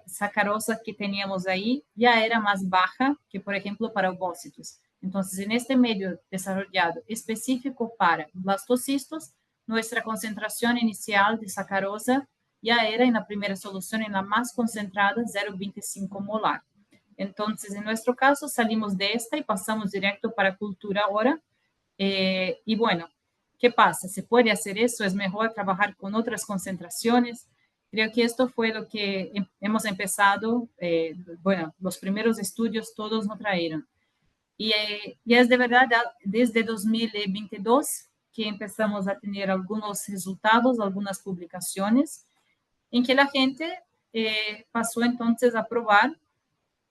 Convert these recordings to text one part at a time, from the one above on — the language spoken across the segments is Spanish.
sacarosa que teníamos ahí ya era más baja que, por ejemplo, para ovócitos. Entonces, en este medio desarrollado específico para blastocistos, nuestra concentración inicial de sacarosa ya era en la primera solución, en la más concentrada, 0,25 molar. Entonces, en nuestro caso, salimos de esta y pasamos directo para cultura ahora. Y bueno, ¿qué pasa? ¿Se puede hacer eso? ¿Es mejor trabajar con otras concentraciones? Creo que esto fue lo que hemos empezado, bueno, los primeros estudios todos nos trajeron. Y es de verdad desde 2022 que empezamos a tener algunos resultados, algunas publicaciones, en que la gente pasó entonces a probar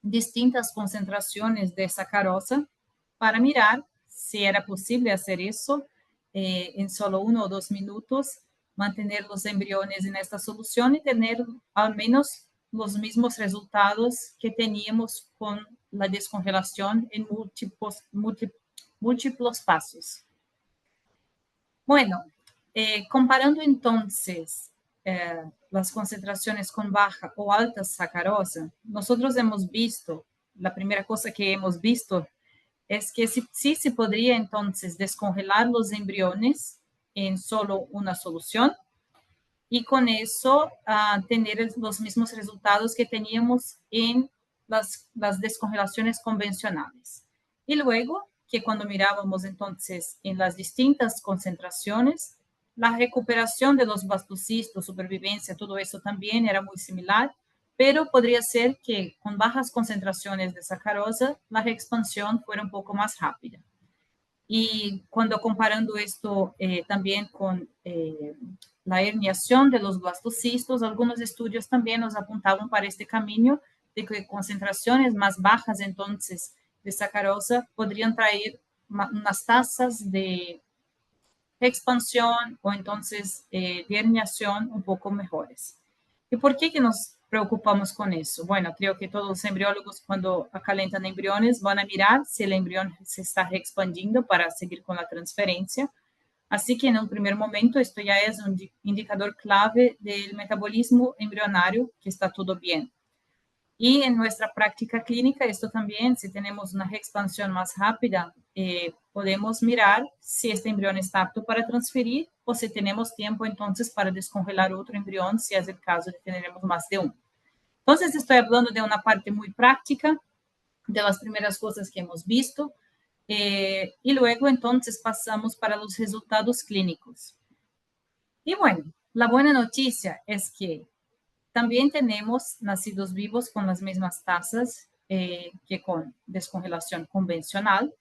distintas concentraciones de sacarosa para mirar si era posible hacer eso en solo 1 o 2 minutos, mantener los embriones en esta solución y tener al menos los mismos resultados que teníamos con la descongelación en múltiplos pasos. Bueno, comparando entonces las concentraciones con baja o alta sacarosa, nosotros hemos visto, la primera cosa que hemos visto es que sí se podría entonces descongelar los embriones en solo una solución y con eso tener los mismos resultados que teníamos en las descongelaciones convencionales. Y luego que cuando mirábamos entonces en las distintas concentraciones, la recuperación de los blastocistos, supervivencia, todo eso también era muy similar, pero podría ser que con bajas concentraciones de sacarosa, la expansión fuera un poco más rápida. Y cuando comparando esto también con la herniación de los blastocistos, algunos estudios también nos apuntaban para este camino de que concentraciones más bajas entonces de sacarosa podrían traer unas tasas de expansión o entonces de herniación un poco mejores. ¿Y por qué que nos preocupamos con eso? Bueno, creo que todos los embriólogos cuando acalentan embriones van a mirar si el embrión se está expandiendo para seguir con la transferencia. Así que en un primer momento esto ya es un indicador clave del metabolismo embrionario, que está todo bien. Y en nuestra práctica clínica, esto también, si tenemos una expansión más rápida, podemos mirar si este embrión está apto para transferir o si tenemos tiempo entonces para descongelar otro embrión, si es el caso de teneremos más de uno. Entonces, estoy hablando de una parte muy práctica, de las primeras cosas que hemos visto, y luego entonces pasamos para los resultados clínicos. Y bueno, la buena noticia es que también tenemos nacidos vivos con las mismas tasas que con descongelación convencional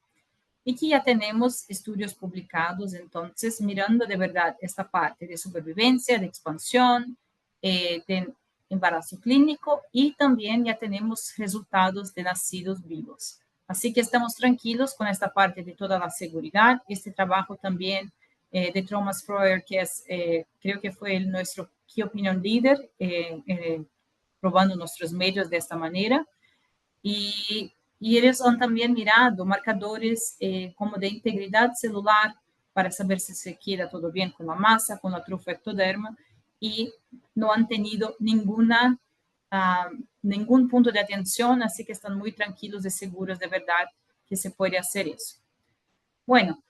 y que ya tenemos estudios publicados, entonces, mirando de verdad esta parte de supervivencia, de expansión, de embarazo clínico y también ya tenemos resultados de nacidos vivos. Así que estamos tranquilos con esta parte de toda la seguridad. Este trabajo también de Thomas Freuer, que es, creo que fue nuestro Key Opinion Leader, probando nuestros medios de esta manera. Y ellos han también mirado marcadores como de integridad celular para saber si se queda todo bien con la masa, con la trufa ectoderma, y no han tenido ningún punto de atención, así que están muy tranquilos y seguros de verdad que se puede hacer eso. Bueno,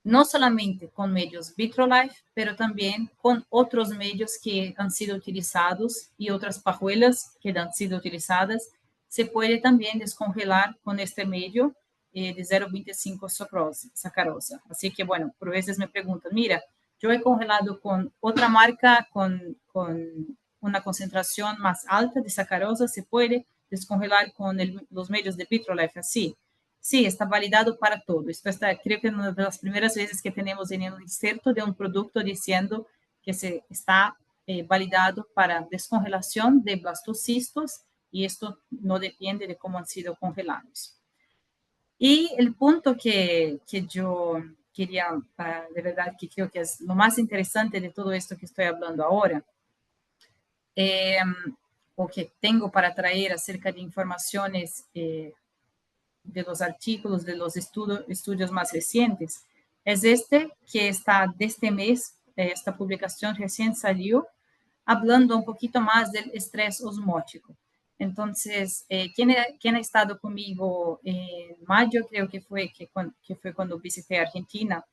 no solamente con medios Vitrolife, pero también con otros medios que han sido utilizados y otras pajuelas que han sido utilizadas, se puede también descongelar con este medio de 0,25 sacarosa. Así que, bueno, por veces me preguntan, mira, yo he congelado con otra marca, con una concentración más alta de sacarosa, ¿se puede descongelar con los medios de Vitrolife así? Sí, está validado para todo. Esto está, creo que es una de las primeras veces que tenemos en un inserto de un producto diciendo que se está validado para descongelación de blastocistos y esto no depende de cómo han sido congelados. Y el punto que yo quería, de verdad, que creo que es lo más interesante de todo esto que estoy hablando ahora, o que tengo para traer acerca de informaciones de los artículos, de los estudios más recientes, es este que está de este mes, esta publicación recién salió, hablando un poquito más del estrés osmótico. Entonces, quien ha estado conmigo en mayo, creo que fue cuando visité Argentina,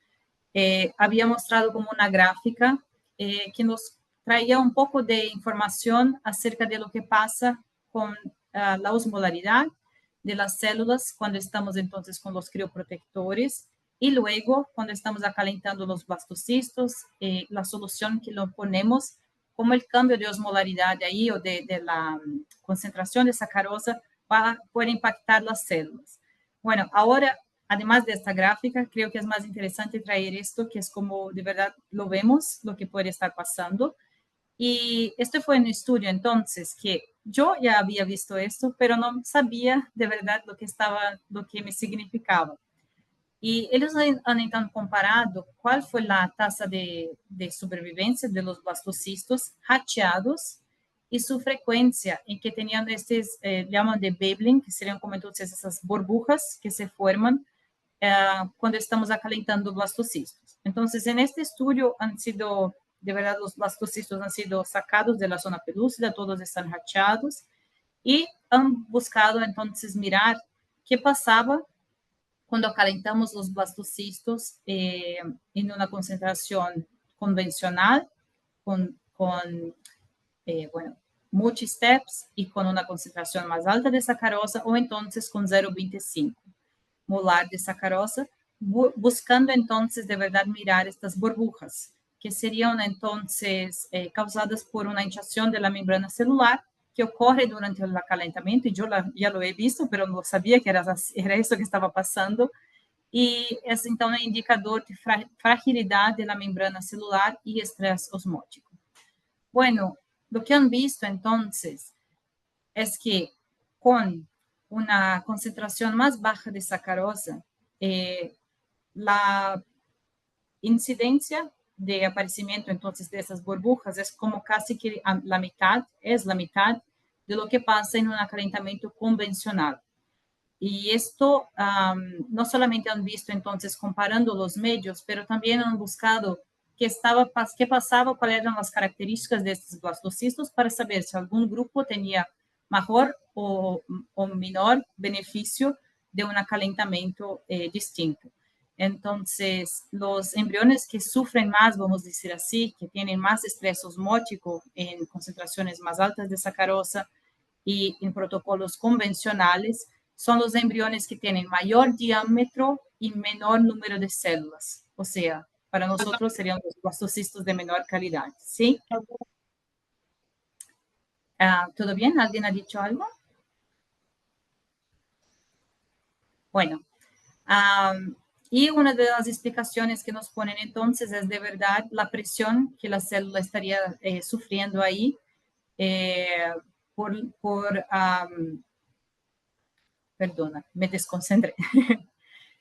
había mostrado como una gráfica que nos traía un poco de información acerca de lo que pasa con la osmolaridad de las células cuando estamos entonces con los crioprotectores y luego cuando estamos acalentando los blastocistos, la solución que lo ponemos, como el cambio de osmolaridad ahí o de la concentración de sacarosa puede impactar las células. Bueno, ahora, además de esta gráfica, creo que es más interesante traer esto, que es como de verdad lo vemos, lo que puede estar pasando. Y este fue un estudio entonces que yo ya había visto esto, pero no sabía de verdad lo que me significaba. Y ellos han entonces comparado cuál fue la tasa de supervivencia de los blastocistos hackeados y su frecuencia en que tenían estos, llaman de Veblen, que serían como entonces esas burbujas que se forman cuando estamos acalentando blastocistos. Entonces, en este estudio han sido, de verdad, los blastocistos han sido sacados de la zona pelúcida, todos están hackeados y han buscado entonces mirar qué pasaba cuando calentamos los blastocistos en una concentración convencional, bueno, multi-steps y con una concentración más alta de sacarosa, o entonces con 0,25 molar de sacarosa, buscando entonces de verdad mirar estas burbujas, que serían entonces causadas por una hinchazón de la membrana celular que ocurre durante el calentamiento, y yo ya lo he visto, pero no sabía que era eso que estaba pasando, y es entonces un indicador de fragilidad de la membrana celular y estrés osmótico. Bueno, lo que han visto entonces es que con una concentración más baja de sacarosa, la incidencia de aparecimiento entonces de esas burbujas es como casi que la mitad de lo que pasa en un calentamiento convencional. Y esto no solamente han visto entonces comparando los medios, pero también han buscado qué pasaba, cuáles eran las características de estos blastocistos para saber si algún grupo tenía mejor o menor beneficio de un calentamiento distinto. Entonces, los embriones que sufren más, vamos a decir así, que tienen más estrés osmótico en concentraciones más altas de sacarosa y en protocolos convencionales, son los embriones que tienen mayor diámetro y menor número de células. O sea, para nosotros serían los blastocistos de menor calidad. ¿Sí? ¿Todo bien? ¿Alguien ha dicho algo? Bueno, y una de las explicaciones que nos ponen entonces es de verdad la presión que la célula estaría sufriendo ahí perdona, me desconcentré.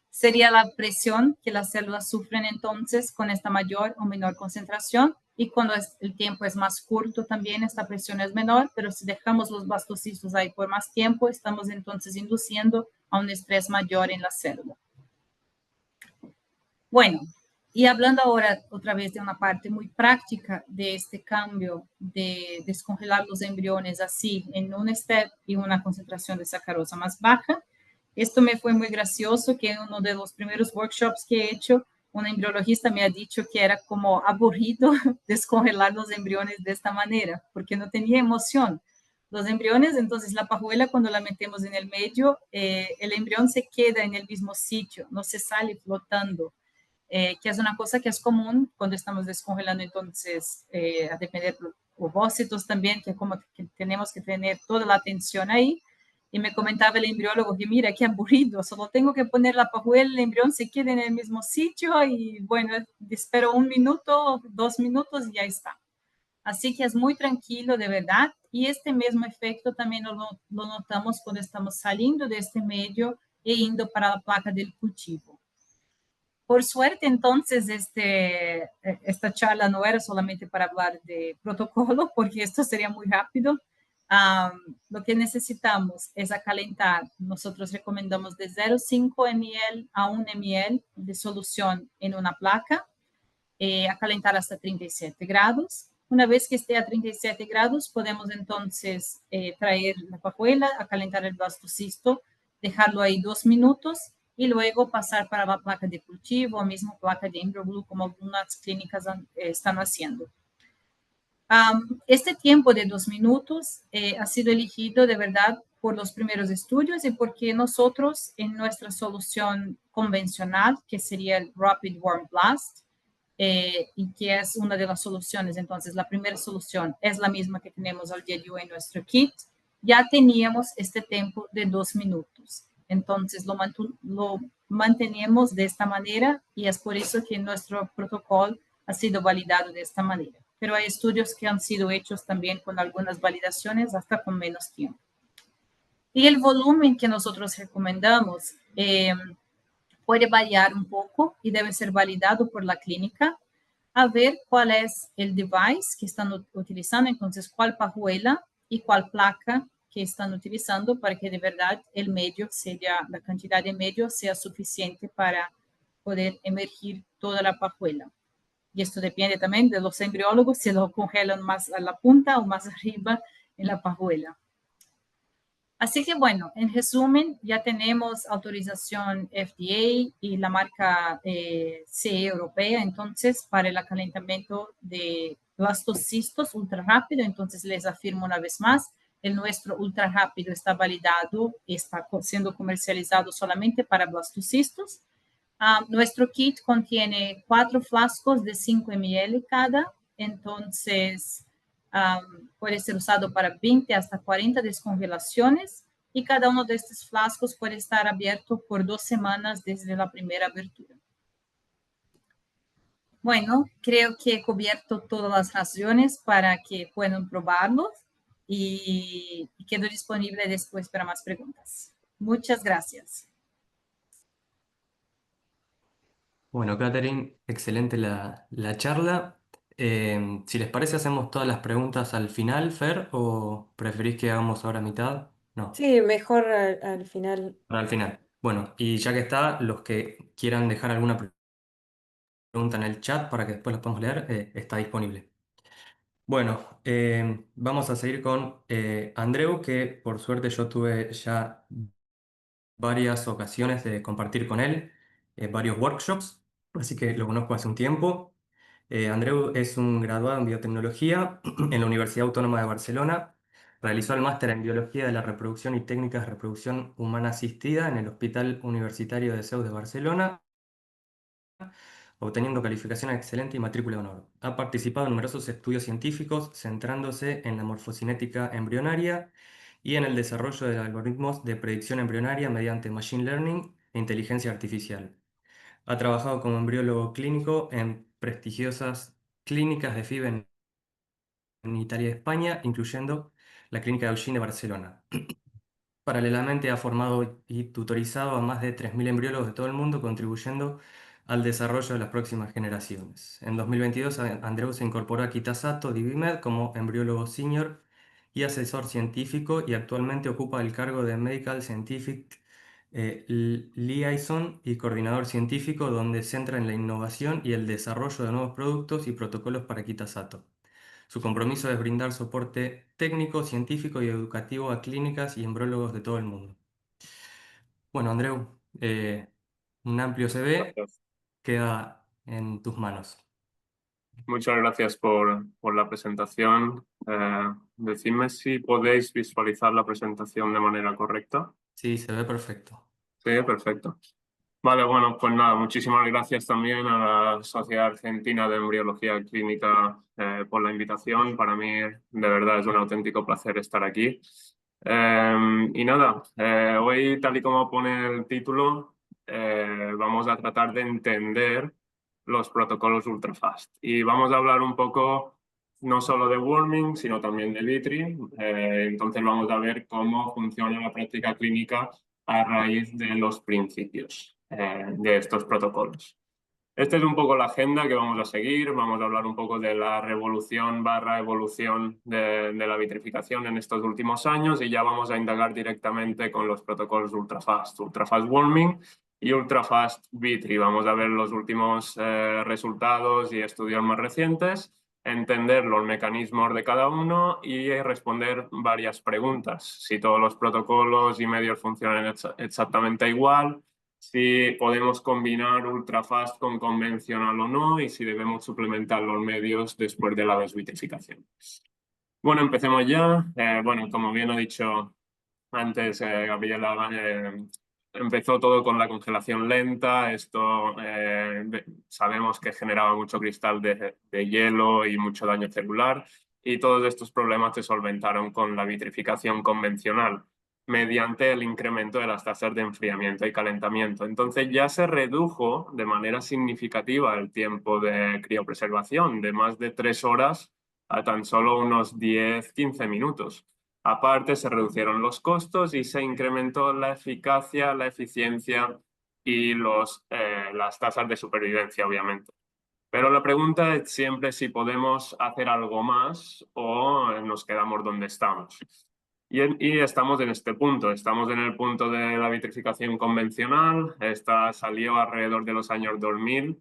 Sería la presión que las células sufren entonces con esta mayor o menor concentración, y cuando el tiempo es más corto también esta presión es menor, pero si dejamos los blastocistos ahí por más tiempo, estamos entonces induciendo a un estrés mayor en la célula. Bueno, y hablando ahora otra vez de una parte muy práctica de este cambio de descongelar los embriones así en un step y una concentración de sacarosa más baja, esto me fue muy gracioso, que en uno de los primeros workshops que he hecho, un embriologista me ha dicho que era como aburrido descongelar los embriones de esta manera, porque no tenía emoción. Los embriones, entonces la pajuela cuando la metemos en el medio, el embrión se queda en el mismo sitio, no se sale flotando. Que es una cosa que es común cuando estamos descongelando, entonces, a depender de ovócitos también, que como que tenemos que tener toda la atención ahí. Y me comentaba el embriólogo que mira, qué aburrido, solo tengo que poner la pajuela, el embrión se queda en el mismo sitio y bueno, espero 1 minuto, 2 minutos y ya está. Así que es muy tranquilo, de verdad. Y este mismo efecto también lo notamos cuando estamos saliendo de este medio e indo para la placa del cultivo. Por suerte, entonces, esta charla no era solamente para hablar de protocolo, porque esto sería muy rápido. Lo que necesitamos es acalentar. Nosotros recomendamos de 0,5 ml a 1 ml de solución en una placa, acalentar hasta 37 grados. Una vez que esté a 37 grados, podemos entonces traer la pajuela a calentar el blastocisto, dejarlo ahí 2 minutos y luego pasar para la placa de cultivo o mismo placa de EmbryoGlue, como algunas clínicas están haciendo. Este tiempo de 2 minutos ha sido elegido de verdad por los primeros estudios y porque nosotros en nuestra solución convencional, que sería el Rapid Warm Blast, y que es una de las soluciones, entonces la primera solución es la misma que tenemos al día de hoy en nuestro kit, ya teníamos este tiempo de 2 minutos. Entonces lo mantenemos de esta manera y es por eso que nuestro protocolo ha sido validado de esta manera. Pero hay estudios que han sido hechos también con algunas validaciones hasta con menos tiempo. Y el volumen que nosotros recomendamos puede variar un poco y debe ser validado por la clínica a ver cuál es el device que están utilizando, entonces cuál pajuela y cuál placa que están utilizando para que de verdad el medio sea, la cantidad de medio sea suficiente para poder emergir toda la pajuela. Y esto depende también de los embriólogos, si lo congelan más a la punta o más arriba en la pajuela. Así que bueno, en resumen, ya tenemos autorización FDA y la marca CE europea, entonces, para el acalentamiento de blastocistos ultra rápido. Entonces, les afirmo una vez más, el nuestro ultra rápido está validado, está siendo comercializado solamente para blastocistos. Nuestro kit contiene 4 frascos de 5 ml cada, entonces puede ser usado para 20 hasta 40 descongelaciones y cada uno de estos frascos puede estar abierto por 2 semanas desde la primera abertura. Bueno, creo que he cubierto todas las razones para que puedan probarlos y quedo disponible después para más preguntas. Muchas gracias. Bueno, Catherine, excelente la charla. Si les parece, hacemos todas las preguntas al final, Fer, o preferís que hagamos ahora a mitad? No, Sí, mejor al final. para al final. Bueno, y ya que está, los que quieran dejar alguna pregunta en el chat para que después las podamos leer, está disponible. Bueno, vamos a seguir con Andreu, que por suerte yo tuve ya varias ocasiones de compartir con él varios workshops, así que lo conozco hace un tiempo. Andreu es un graduado en biotecnología en la Universidad Autónoma de Barcelona. Realizó el máster en biología de la reproducción y técnicas de reproducción humana asistida en el Hospital Universitario de Zeus de Barcelona, obteniendo calificación excelente y matrícula de honor. Ha participado en numerosos estudios científicos centrándose en la morfocinética embrionaria y en el desarrollo de algoritmos de predicción embrionaria mediante machine learning e inteligencia artificial. Ha trabajado como embriólogo clínico en prestigiosas clínicas de FIB en Italia y España, incluyendo la Clínica de Eugene de Barcelona. Paralelamente ha formado y tutorizado a más de 3.000 embriólogos de todo el mundo, contribuyendo al desarrollo de las próximas generaciones. En 2022, Andreu se incorporó a Kitasato Divimed como embriólogo senior y asesor científico, y actualmente ocupa el cargo de Medical Scientific Liaison y coordinador científico, donde centra en la innovación y el desarrollo de nuevos productos y protocolos para Kitasato. Su compromiso es brindar soporte técnico, científico y educativo a clínicas y embriólogos de todo el mundo. Bueno, Andreu, un amplio CV Gracias. queda en tus manos. Muchas gracias por la presentación. Decidme si podéis visualizar la presentación de manera correcta. Sí, se ve perfecto. Sí, perfecto. Vale, bueno, pues nada, muchísimas gracias también a la Sociedad Argentina de Embriología Clínica por la invitación. Para mí, de verdad, es un auténtico placer estar aquí. Y nada, hoy, tal y como pone el título, vamos a tratar de entender los protocolos ultrafast. Y vamos a hablar un poco no solo de warming, sino también de Vitri. Entonces vamos a ver cómo funciona la práctica clínica a raíz de los principios de estos protocolos. Esta es un poco la agenda que vamos a seguir. Vamos a hablar un poco de la revolución / evolución de la vitrificación en estos últimos años, y ya vamos a indagar directamente con los protocolos ultrafast warming y ultrafast vitri. Vamos a ver los últimos resultados y estudios más recientes entender los mecanismos de cada uno y responder varias preguntas. Si todos los protocolos y medios funcionan exactamente igual, si podemos combinar ultrafast con convencional o no y si debemos suplementar los medios después de la desvitrificación. Bueno, empecemos ya. Bueno, como bien ha dicho antes, Gabriela, empezó todo con la congelación lenta. Esto sabemos que generaba mucho cristal de hielo y mucho daño celular. Y todos estos problemas se solventaron con la vitrificación convencional mediante el incremento de las tasas de enfriamiento y calentamiento. Entonces ya se redujo de manera significativa el tiempo de criopreservación, de más de 3 horas a tan solo unos 10-15 minutos. Aparte, se reducieron los costos y se incrementó la eficacia, la eficiencia y las tasas de supervivencia, obviamente. Pero la pregunta es siempre si podemos hacer algo más o nos quedamos donde estamos. Y estamos en este punto, estamos en el punto de la vitrificación convencional. Esta salió alrededor de los años 2000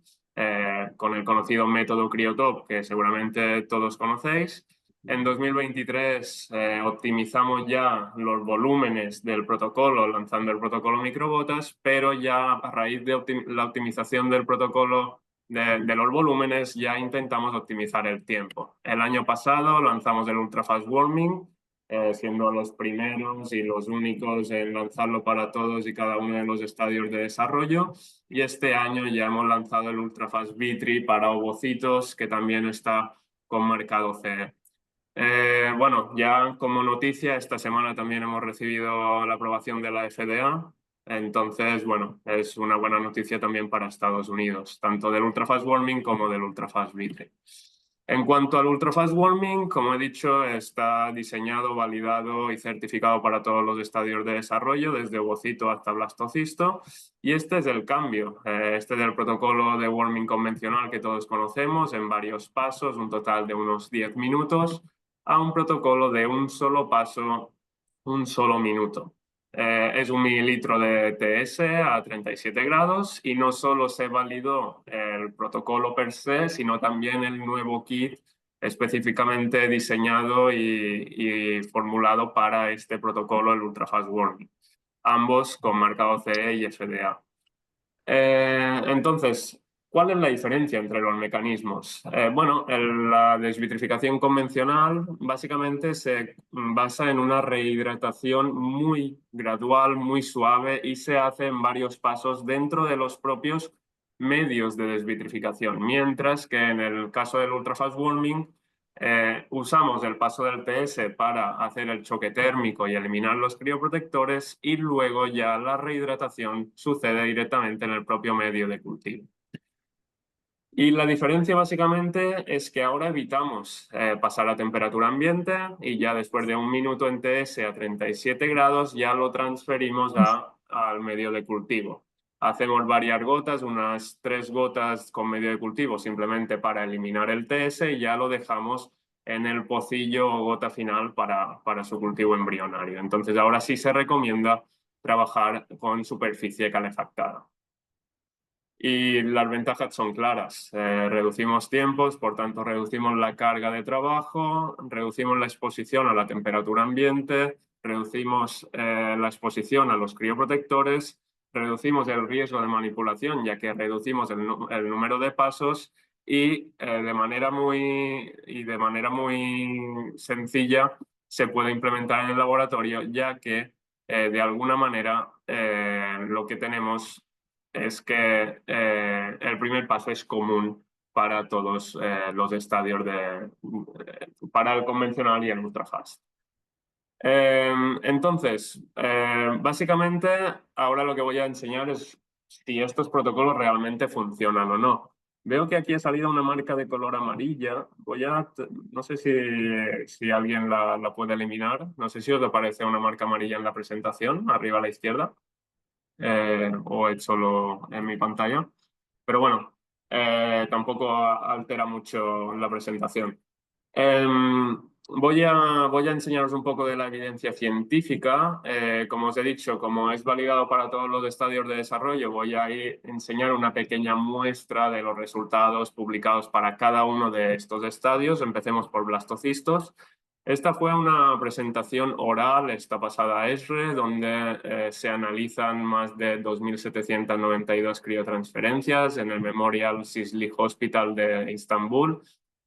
con el conocido método Cryotop, que seguramente todos conocéis. En 2023 optimizamos ya los volúmenes del protocolo lanzando el protocolo microgotas, pero ya a raíz de la optimización del protocolo de los volúmenes ya intentamos optimizar el tiempo. El año pasado lanzamos el Ultra Fast Warming, siendo los primeros y los únicos en lanzarlo para todos y cada uno de los estadios de desarrollo. Y este año ya hemos lanzado el Ultra Fast Vitri para ovocitos, que también está con marcado CE. Bueno, ya como noticia, esta semana también hemos recibido la aprobación de la FDA. Entonces, bueno, es una buena noticia también para Estados Unidos, tanto del Ultra Fast Warming como del Ultra Fast Vitri. En cuanto al Ultra Fast Warming, como he dicho, está diseñado, validado y certificado para todos los estadios de desarrollo, desde ovocito hasta blastocisto. Y este es el cambio. Este es el protocolo de warming convencional que todos conocemos en varios pasos, un total de unos 10 minutos, a un protocolo de un solo paso, un solo minuto. Es 1 mililitro de TS a 37 grados y no solo se validó el protocolo per se, sino también el nuevo kit específicamente diseñado y formulado para este protocolo, el Ultra Fast Warming, ambos con marcado CE y FDA. Entonces, ¿cuál es la diferencia entre los mecanismos? Bueno, la desvitrificación convencional básicamente se basa en una rehidratación muy gradual, muy suave y se hace en varios pasos dentro de los propios medios de desvitrificación, mientras que en el caso del Ultra Fast Warming usamos el paso del TS para hacer el choque térmico y eliminar los crioprotectores y luego ya la rehidratación sucede directamente en el propio medio de cultivo. Y la diferencia básicamente es que ahora evitamos pasar a temperatura ambiente y ya después de 1 minuto en TS a 37 grados ya lo transferimos al medio de cultivo. Hacemos varias gotas, unas 3 gotas con medio de cultivo simplemente para eliminar el TS y ya lo dejamos en el pocillo o gota final para su cultivo embrionario. Entonces ahora sí se recomienda trabajar con superficie calefactada. Y las ventajas son claras. Reducimos tiempos, por tanto reducimos la carga de trabajo, reducimos la exposición a la temperatura ambiente, reducimos la exposición a los crioprotectores, reducimos el riesgo de manipulación ya que reducimos el número de pasos y de manera muy sencilla se puede implementar en el laboratorio ya que de alguna manera lo que tenemos es que el primer paso es común para todos los estadios para el convencional y el ultrafast. Entonces, básicamente ahora lo que voy a enseñar es si estos protocolos realmente funcionan o no. Veo que aquí ha salido una marca de color amarilla. No sé si alguien la puede eliminar. No sé si os aparece una marca amarilla en la presentación, arriba a la izquierda. O es solo en mi pantalla. Pero bueno, tampoco altera mucho la presentación. voy a enseñaros un poco de la evidencia científica. Como os he dicho, como es validado para todos los estadios de desarrollo, voy a enseñar una pequeña muestra de los resultados publicados para cada uno de estos estadios. Empecemos por blastocistos. Esta fue una presentación oral esta pasada ESRE, donde se analizan más de 2.792 criotransferencias en el Memorial Şişli Hospital de Estambul.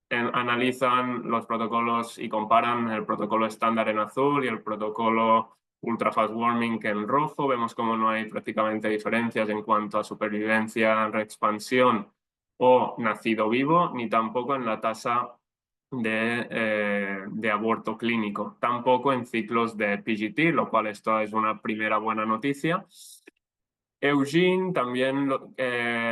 Analizan los protocolos y comparan el protocolo estándar en azul y el protocolo Ultra Fast Warming en rojo. Vemos como no hay prácticamente diferencias en cuanto a supervivencia, reexpansión o nacido vivo, ni tampoco en la tasa de aborto clínico, tampoco en ciclos de PGT, lo cual esto es una primera buena noticia. Eugene, también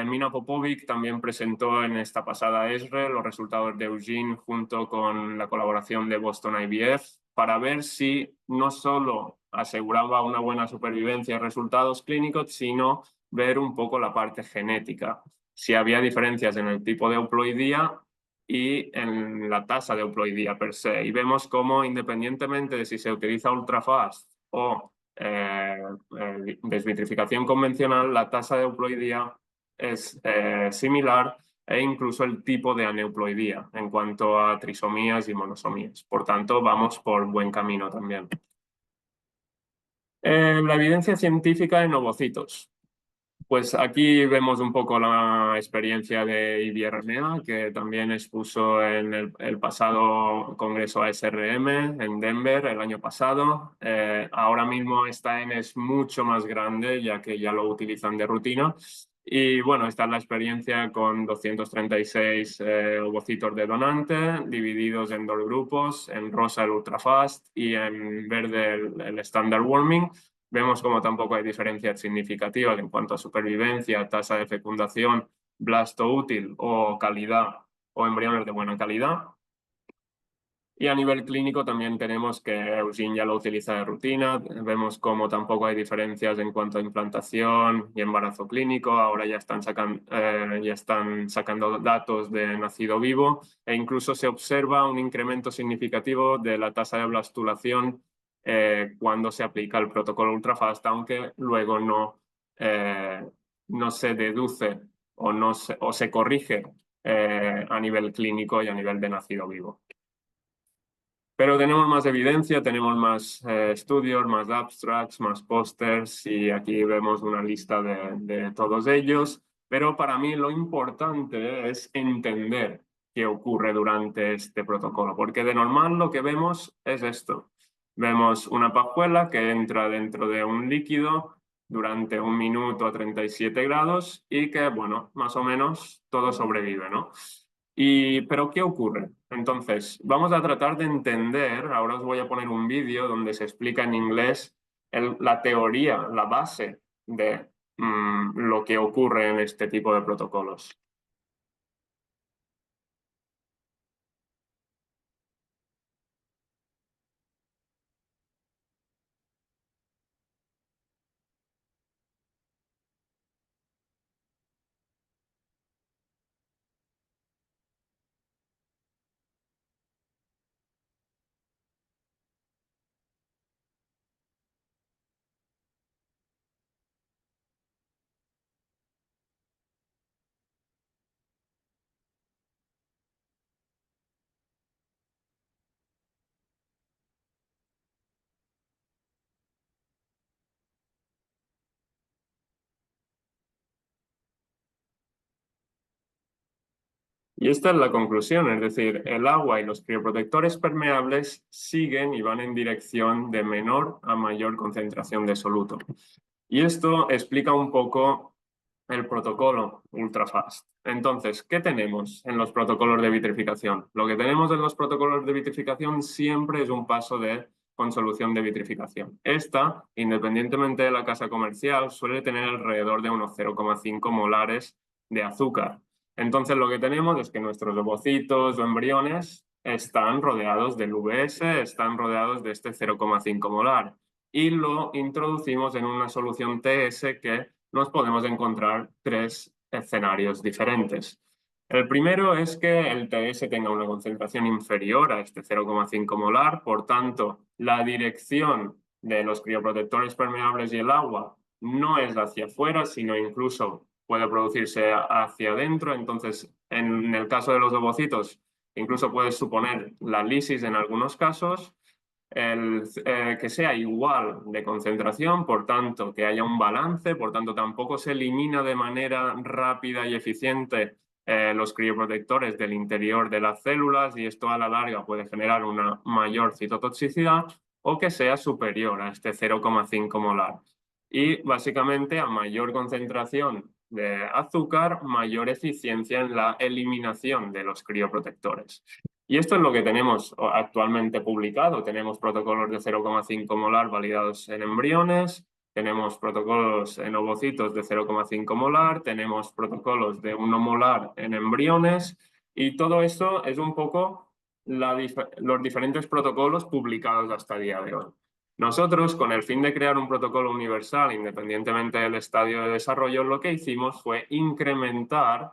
Mina Popovic también presentó en esta pasada ESRE los resultados de Eugene junto con la colaboración de Boston IVF para ver si no solo aseguraba una buena supervivencia y resultados clínicos, sino ver un poco la parte genética, si había diferencias en el tipo de euploidía y en la tasa de euploidía per se. Y vemos cómo independientemente de si se utiliza ultrafast o desvitrificación convencional, la tasa de euploidía es similar e incluso el tipo de aneuploidía en cuanto a trisomías y monosomías. Por tanto, vamos por buen camino también. La evidencia científica en ovocitos. Pues aquí vemos un poco la experiencia de IBRMA, que también expuso en el pasado congreso ASRM en Denver el año pasado. Ahora mismo esta N es mucho más grande, ya que ya lo utilizan de rutina. Y bueno, esta es la experiencia con 236 ovocitos de donante, divididos en dos grupos, en rosa el ultrafast y en verde el standard warming. Vemos como tampoco hay diferencias significativas en cuanto a supervivencia, tasa de fecundación, blasto útil o calidad o embriones de buena calidad. Y a nivel clínico también tenemos que Eugene ya lo utiliza de rutina. Vemos como tampoco hay diferencias en cuanto a implantación y embarazo clínico. Ahora ya están sacando datos de nacido vivo e incluso se observa un incremento significativo de la tasa de blastulación cuando se aplica el protocolo ultrafast, aunque luego no se deduce o se corrige a nivel clínico y a nivel de nacido vivo. Pero tenemos más evidencia, tenemos más estudios, más abstracts, más pósters y aquí vemos una lista de todos ellos. Pero para mí lo importante es entender qué ocurre durante este protocolo, porque de normal lo que vemos es esto. Vemos una pajuela que entra dentro de un líquido durante 1 minuto a 37 grados y que, bueno, más o menos todo sobrevive, ¿no? Pero ¿qué ocurre? Entonces, vamos a tratar de entender, ahora os voy a poner un vídeo donde se explica en inglés la teoría, la base de lo que ocurre en este tipo de protocolos. Y esta es la conclusión, es decir, el agua y los crioprotectores permeables siguen y van en dirección de menor a mayor concentración de soluto. Y esto explica un poco el protocolo ultrafast. Entonces, ¿qué tenemos en los protocolos de vitrificación? Lo que tenemos en los protocolos de vitrificación siempre es un paso con solución de vitrificación. Esta, independientemente de la casa comercial, suele tener alrededor de unos 0,5 molares de azúcar. Entonces lo que tenemos es que nuestros ovocitos o embriones están rodeados del VS, están rodeados de este 0,5 molar y lo introducimos en una solución TS que nos podemos encontrar 3 escenarios diferentes. El primero es que el TS tenga una concentración inferior a este 0,5 molar, por tanto, la dirección de los crioprotectores permeables y el agua no es hacia afuera, sino incluso puede producirse hacia adentro. Entonces, en el caso de los ovocitos, incluso puede suponer la lisis en algunos casos. Que sea igual de concentración, por tanto, que haya un balance, por tanto, tampoco se elimina de manera rápida y eficiente los crioprotectores del interior de las células y esto a la larga puede generar una mayor citotoxicidad o que sea superior a este 0,5 molar. Y básicamente a mayor concentración de azúcar, mayor eficiencia en la eliminación de los crioprotectores. Y esto es lo que tenemos actualmente publicado. Tenemos protocolos de 0,5 molar validados en embriones, tenemos protocolos en ovocitos de 0,5 molar, tenemos protocolos de 1 molar en embriones y todo esto es un poco los diferentes protocolos publicados hasta el día de hoy. Nosotros, con el fin de crear un protocolo universal independientemente del estadio de desarrollo, lo que hicimos fue incrementar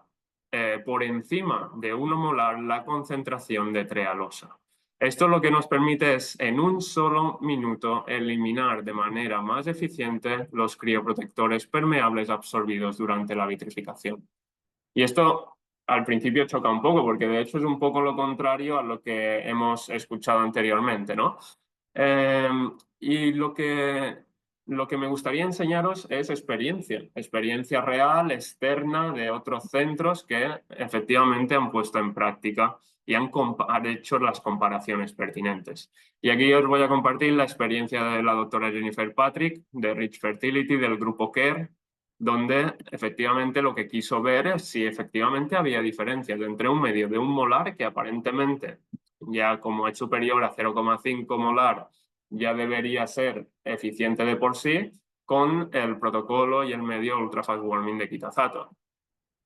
por encima de 1 molar la concentración de trealosa. Esto lo que nos permite es, en un solo minuto, eliminar de manera más eficiente los crioprotectores permeables absorbidos durante la vitrificación. Y esto al principio choca un poco, porque de hecho es un poco lo contrario a lo que hemos escuchado anteriormente, ¿no? Y lo que me gustaría enseñaros es experiencia real, externa, de otros centros que efectivamente han puesto en práctica y han hecho las comparaciones pertinentes. Y aquí os voy a compartir la experiencia de la doctora Jennifer Patrick, de Rich Fertility, del grupo CARE, donde efectivamente lo que quiso ver es si efectivamente había diferencias entre un medio de 1 molar, que aparentemente ya como es superior a 0,5 molar, ya debería ser eficiente de por sí, con el protocolo y el medio ultra fast warming de quitazato.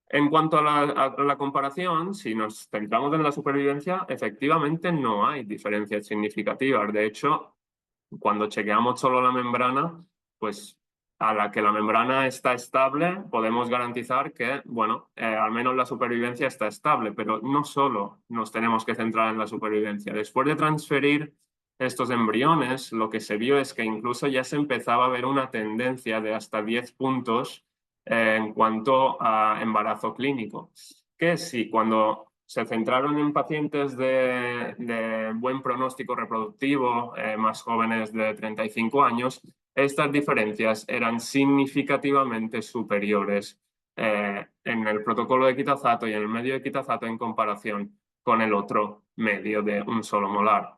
En cuanto a la comparación, si nos centramos en la supervivencia, efectivamente no hay diferencias significativas. De hecho, cuando chequeamos solo la membrana, pues a la que la membrana está estable, podemos garantizar que, bueno, al menos la supervivencia está estable, pero no solo nos tenemos que centrar en la supervivencia. Después de transferir estos embriones, lo que se vio es que incluso ya se empezaba a ver una tendencia de hasta 10 puntos en cuanto a embarazo clínico. Que sí, cuando se centraron en pacientes de buen pronóstico reproductivo, más jóvenes de 35 años, estas diferencias eran significativamente superiores en el protocolo de quitazato y en el medio de quitazato en comparación con el otro medio de 1 solo molar.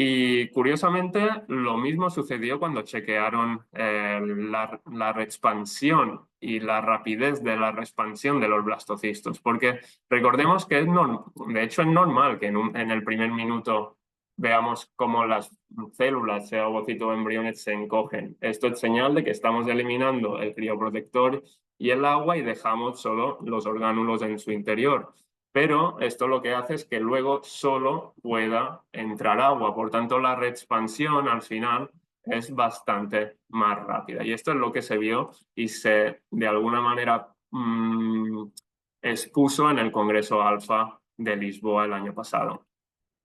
Y curiosamente, lo mismo sucedió cuando chequearon la reexpansión y la rapidez de la reexpansión de los blastocistos, porque recordemos que de hecho es normal que en el primer minuto veamos cómo las células, sea ovocito o embriones, se encogen. Esto es señal de que estamos eliminando el crioprotector y el agua y dejamos solo los orgánulos en su interior. Pero esto lo que hace es que luego solo pueda entrar agua. Por tanto, la reexpansión al final es bastante más rápida. Y esto es lo que se vio y se, de alguna manera, expuso en el Congreso Alfa de Lisboa el año pasado.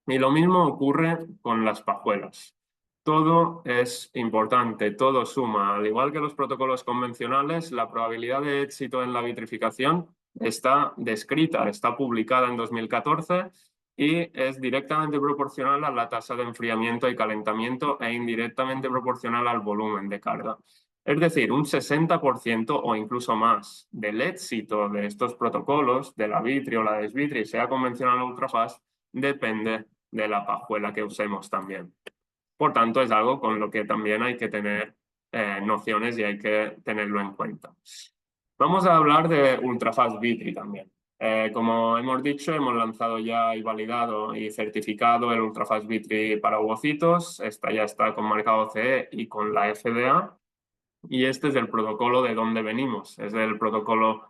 Y lo mismo ocurre con las pajuelas. Todo es importante, todo suma. Al igual que los protocolos convencionales, la probabilidad de éxito en la vitrificación está descrita, está publicada en 2014 y es directamente proporcional a la tasa de enfriamiento y calentamiento e indirectamente proporcional al volumen de carga. Es decir, un 60% o incluso más del éxito de estos protocolos, de la vitri o la desvitri, sea convencional o ultrafast, depende de la pajuela que usemos también. Por tanto, es algo con lo que también hay que tener nociones y hay que tenerlo en cuenta. Vamos a hablar de ultrafast vitri también. Como hemos dicho, hemos lanzado ya y validado y certificado el ultrafast vitri para ovocitos. Esta ya está con marcado CE y con la FDA. Y este es el protocolo de donde venimos. Es el protocolo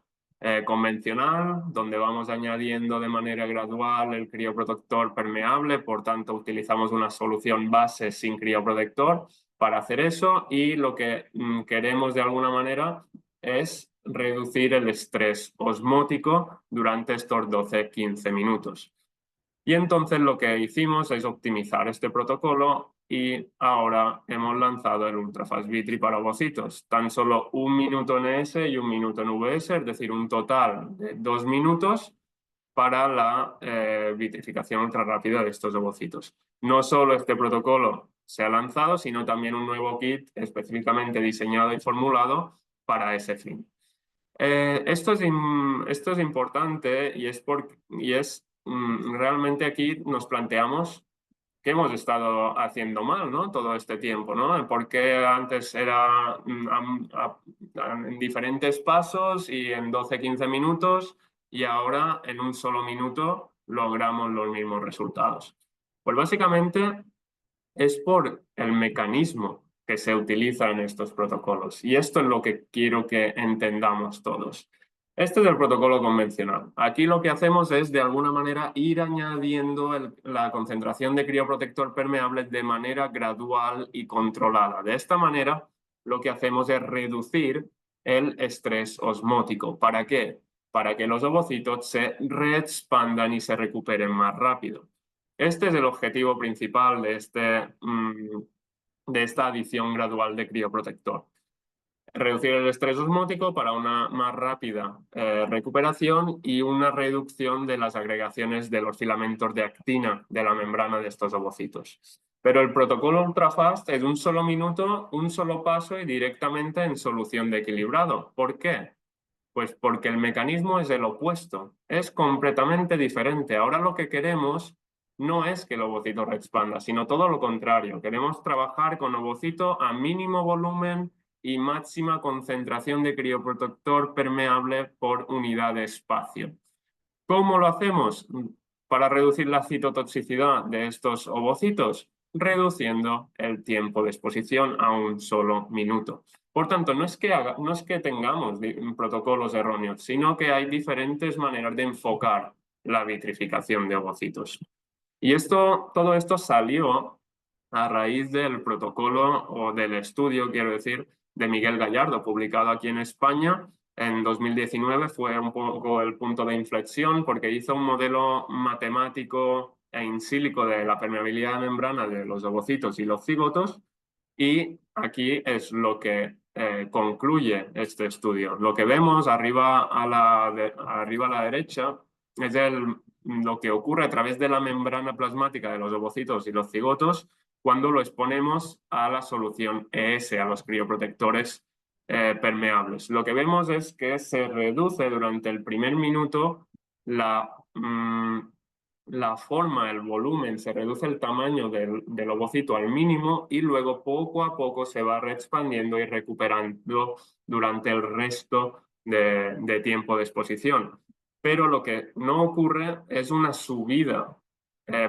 convencional, donde vamos añadiendo de manera gradual el crioprotector permeable, por tanto utilizamos una solución base sin crioprotector para hacer eso y lo que queremos de alguna manera es reducir el estrés osmótico durante estos 12-15 minutos. Y entonces lo que hicimos es optimizar este protocolo y ahora hemos lanzado el Ultrafast Vitri para ovocitos. Tan solo 1 minuto en ES y 1 minuto en VS, es decir, un total de 2 minutos para la vitrificación ultra rápida de estos ovocitos. No solo este protocolo se ha lanzado, sino también un nuevo kit específicamente diseñado y formulado para ese fin. Esto es importante y realmente aquí nos planteamos qué hemos estado haciendo mal, ¿no? Todo este tiempo, ¿no? Porque antes era en diferentes pasos y en 12-15 minutos y ahora en un solo minuto logramos los mismos resultados. Pues básicamente es por el mecanismo que se utiliza en estos protocolos. Y esto es lo que quiero que entendamos todos. Este es el protocolo convencional. Aquí lo que hacemos es, de alguna manera, ir añadiendo la concentración de crioprotector permeable de manera gradual y controlada. De esta manera, lo que hacemos es reducir el estrés osmótico. ¿Para qué? Para que los ovocitos se reexpandan y se recuperen más rápido. Este es el objetivo principal de esta adición gradual de crioprotector. Reducir el estrés osmótico para una más rápida recuperación y una reducción de las agregaciones de los filamentos de actina de la membrana de estos ovocitos. Pero el protocolo Ultrafast es un solo minuto, un solo paso y directamente en solución de equilibrado. ¿Por qué? Pues porque el mecanismo es el opuesto, es completamente diferente. Ahora lo que queremos no es que el ovocito reexpanda, sino todo lo contrario. Queremos trabajar con ovocito a mínimo volumen y máxima concentración de crioprotector permeable por unidad de espacio. ¿Cómo lo hacemos? Para reducir la citotoxicidad de estos ovocitos, reduciendo el tiempo de exposición a un solo minuto. Por tanto, no es que tengamos protocolos erróneos, sino que hay diferentes maneras de enfocar la vitrificación de ovocitos. Y todo esto salió a raíz del protocolo o del estudio, quiero decir, de Miguel Gallardo, publicado aquí en España. En 2019 fue un poco el punto de inflexión porque hizo un modelo matemático e in silico de la permeabilidad de membrana de los ovocitos y los cigotos. Y aquí es lo que concluye este estudio. Lo que vemos arriba a la derecha es lo que ocurre a través de la membrana plasmática de los ovocitos y los cigotos cuando lo exponemos a la solución ES, a los crioprotectores permeables. Lo que vemos es que se reduce durante el primer minuto la forma, el volumen, se reduce el tamaño del ovocito al mínimo y luego poco a poco se va reexpandiendo y recuperando durante el resto de tiempo de exposición. Pero lo que no ocurre es una subida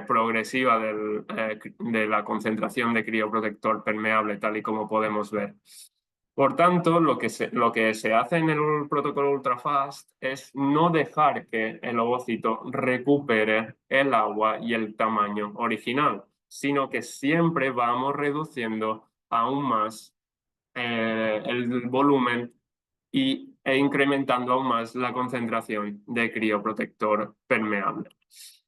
progresiva de la concentración de crioprotector permeable, tal y como podemos ver. Por tanto, lo que se hace en el protocolo Ultrafast es no dejar que el ovocito recupere el agua y el tamaño original, sino que siempre vamos reduciendo aún más el volumen e incrementando aún más la concentración de crioprotector permeable.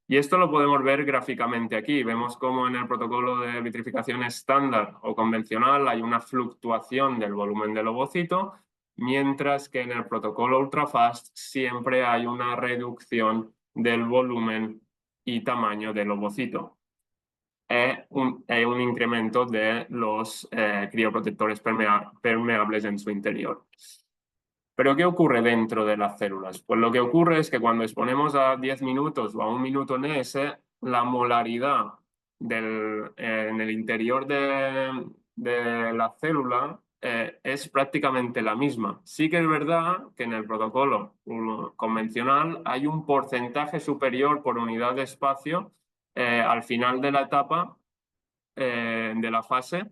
Y esto lo podemos ver gráficamente aquí. Vemos cómo en el protocolo de vitrificación estándar o convencional hay una fluctuación del volumen del ovocito, mientras que en el protocolo Ultrafast siempre hay una reducción del volumen y tamaño del ovocito. Un incremento de los crioprotectores permeables en su interior. ¿Pero qué ocurre dentro de las células? Pues lo que ocurre es que cuando exponemos a 10 minutos o a 1 minuto en ES, la molaridad en el interior de la célula es prácticamente la misma. Sí que es verdad que en el protocolo convencional hay un porcentaje superior por unidad de espacio al final de la etapa de la fase,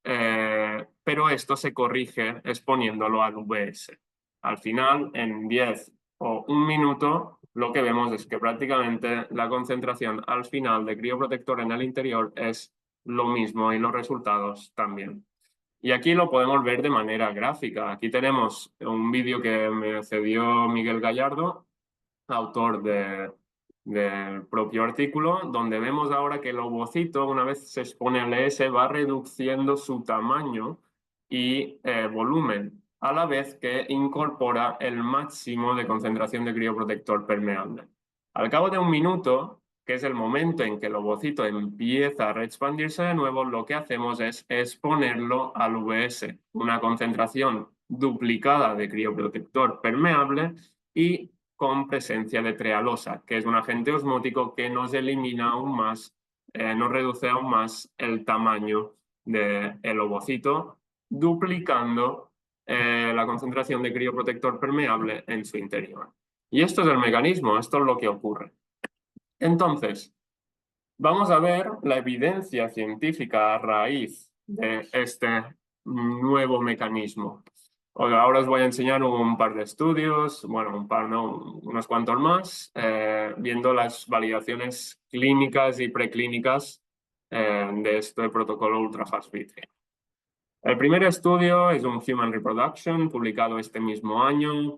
pero esto se corrige exponiéndolo al VS. Al final, en 10 o 1 minuto, lo que vemos es que prácticamente la concentración al final de crioprotector en el interior es lo mismo y los resultados también. Y aquí lo podemos ver de manera gráfica. Aquí tenemos un vídeo que me cedió Miguel Gallardo, autor del propio artículo, donde vemos ahora que el ovocito, una vez se expone al ES, va reduciendo su tamaño y volumen, a la vez que incorpora el máximo de concentración de crioprotector permeable. Al cabo de un minuto, que es el momento en que el ovocito empieza a reexpandirse de nuevo, lo que hacemos es exponerlo al VS, una concentración duplicada de crioprotector permeable y con presencia de trealosa, que es un agente osmótico que nos elimina aún más, nos reduce aún más el tamaño del ovocito, duplicando la concentración de crioprotector permeable en su interior. Y esto es el mecanismo, esto es lo que ocurre. Entonces, vamos a ver la evidencia científica a raíz de este nuevo mecanismo. Ahora os voy a enseñar un par de estudios, bueno, un par no, unos cuantos más, viendo las validaciones clínicas y preclínicas de este protocolo ultrafast Vitri. El primer estudio es un Human Reproduction, publicado este mismo año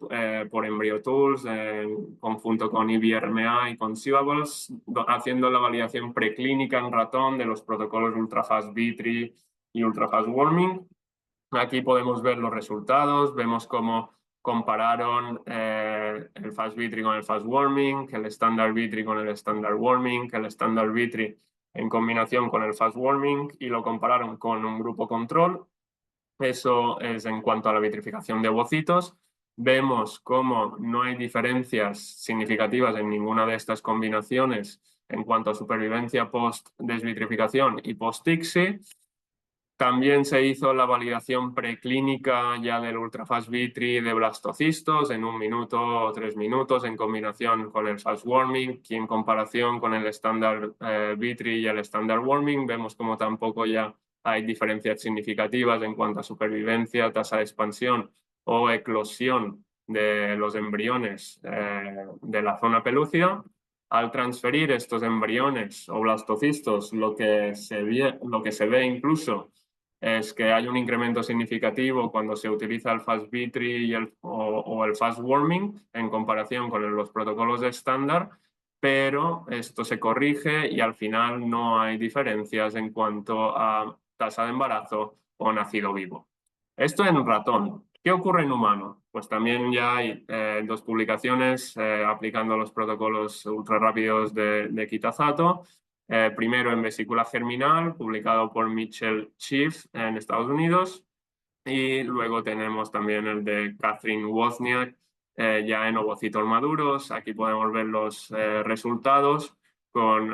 por EmbryoTools, en conjunto con IBRMA y Concevables, haciendo la validación preclínica en ratón de los protocolos ultrafast Vitri y ultrafast warming. Aquí podemos ver los resultados, vemos cómo compararon el fast Vitri con el fast warming, el estándar Vitri con el estándar warming, el estándar Vitri en combinación con el fast warming y lo compararon con un grupo control. Eso es en cuanto a la vitrificación de ovocitos. Vemos cómo no hay diferencias significativas en ninguna de estas combinaciones en cuanto a supervivencia post-desvitrificación y post-ICSI. También se hizo la validación preclínica ya del ultrafast Vitri de blastocistos en 1 minuto o 3 minutos en combinación con el fast warming, y en comparación con el estándar Vitri y el estándar warming vemos como tampoco ya hay diferencias significativas en cuanto a supervivencia, tasa de expansión o eclosión de los embriones de la zona pelúcida. Al transferir estos embriones o blastocistos, lo que se ve incluso es que hay un incremento significativo cuando se utiliza el fast Vitri o el fast warming en comparación con los protocolos de estándar, pero esto se corrige y al final no hay diferencias en cuanto a tasa de embarazo o nacido vivo. Esto en ratón. ¿Qué ocurre en humano? Pues también ya hay 2 publicaciones aplicando los protocolos ultrarrápidos de Kitazato. Primero en vesícula germinal, publicado por Mitchell Chief en Estados Unidos, y luego tenemos también el de Catherine Wozniak, ya en ovocitos maduros. Aquí podemos ver los resultados con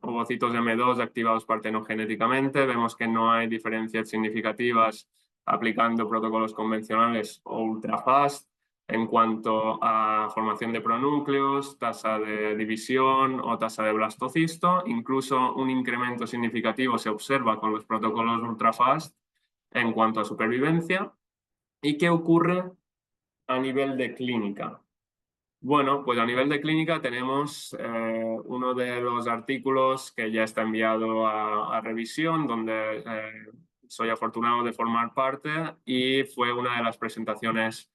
ovocitos M2 activados partenogenéticamente. Vemos que no hay diferencias significativas aplicando protocolos convencionales o ultrafast en cuanto a formación de pronúcleos, tasa de división o tasa de blastocisto. Incluso un incremento significativo se observa con los protocolos ultrafast en cuanto a supervivencia. ¿Y qué ocurre a nivel de clínica? Bueno, pues a nivel de clínica tenemos uno de los artículos que ya está enviado a revisión, donde soy afortunado de formar parte, y fue una de las presentaciones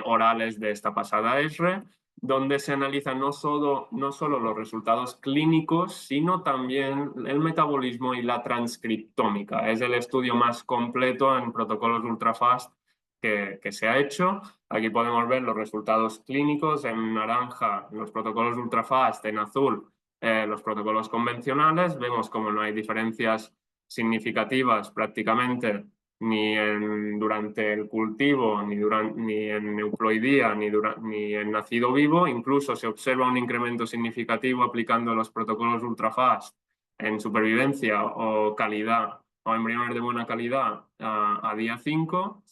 orales de esta pasada ESRE, donde se analizan no solo los resultados clínicos, sino también el metabolismo y la transcriptómica. Es el estudio más completo en protocolos ultrafast que se ha hecho. Aquí podemos ver los resultados clínicos en naranja, los protocolos ultrafast, en azul los protocolos convencionales. Vemos como no hay diferencias significativas prácticamente ni durante el cultivo, ni en euploidía, ni en nacido vivo. Incluso se observa un incremento significativo aplicando los protocolos ultrafast en supervivencia o calidad o embriones de buena calidad a día 5.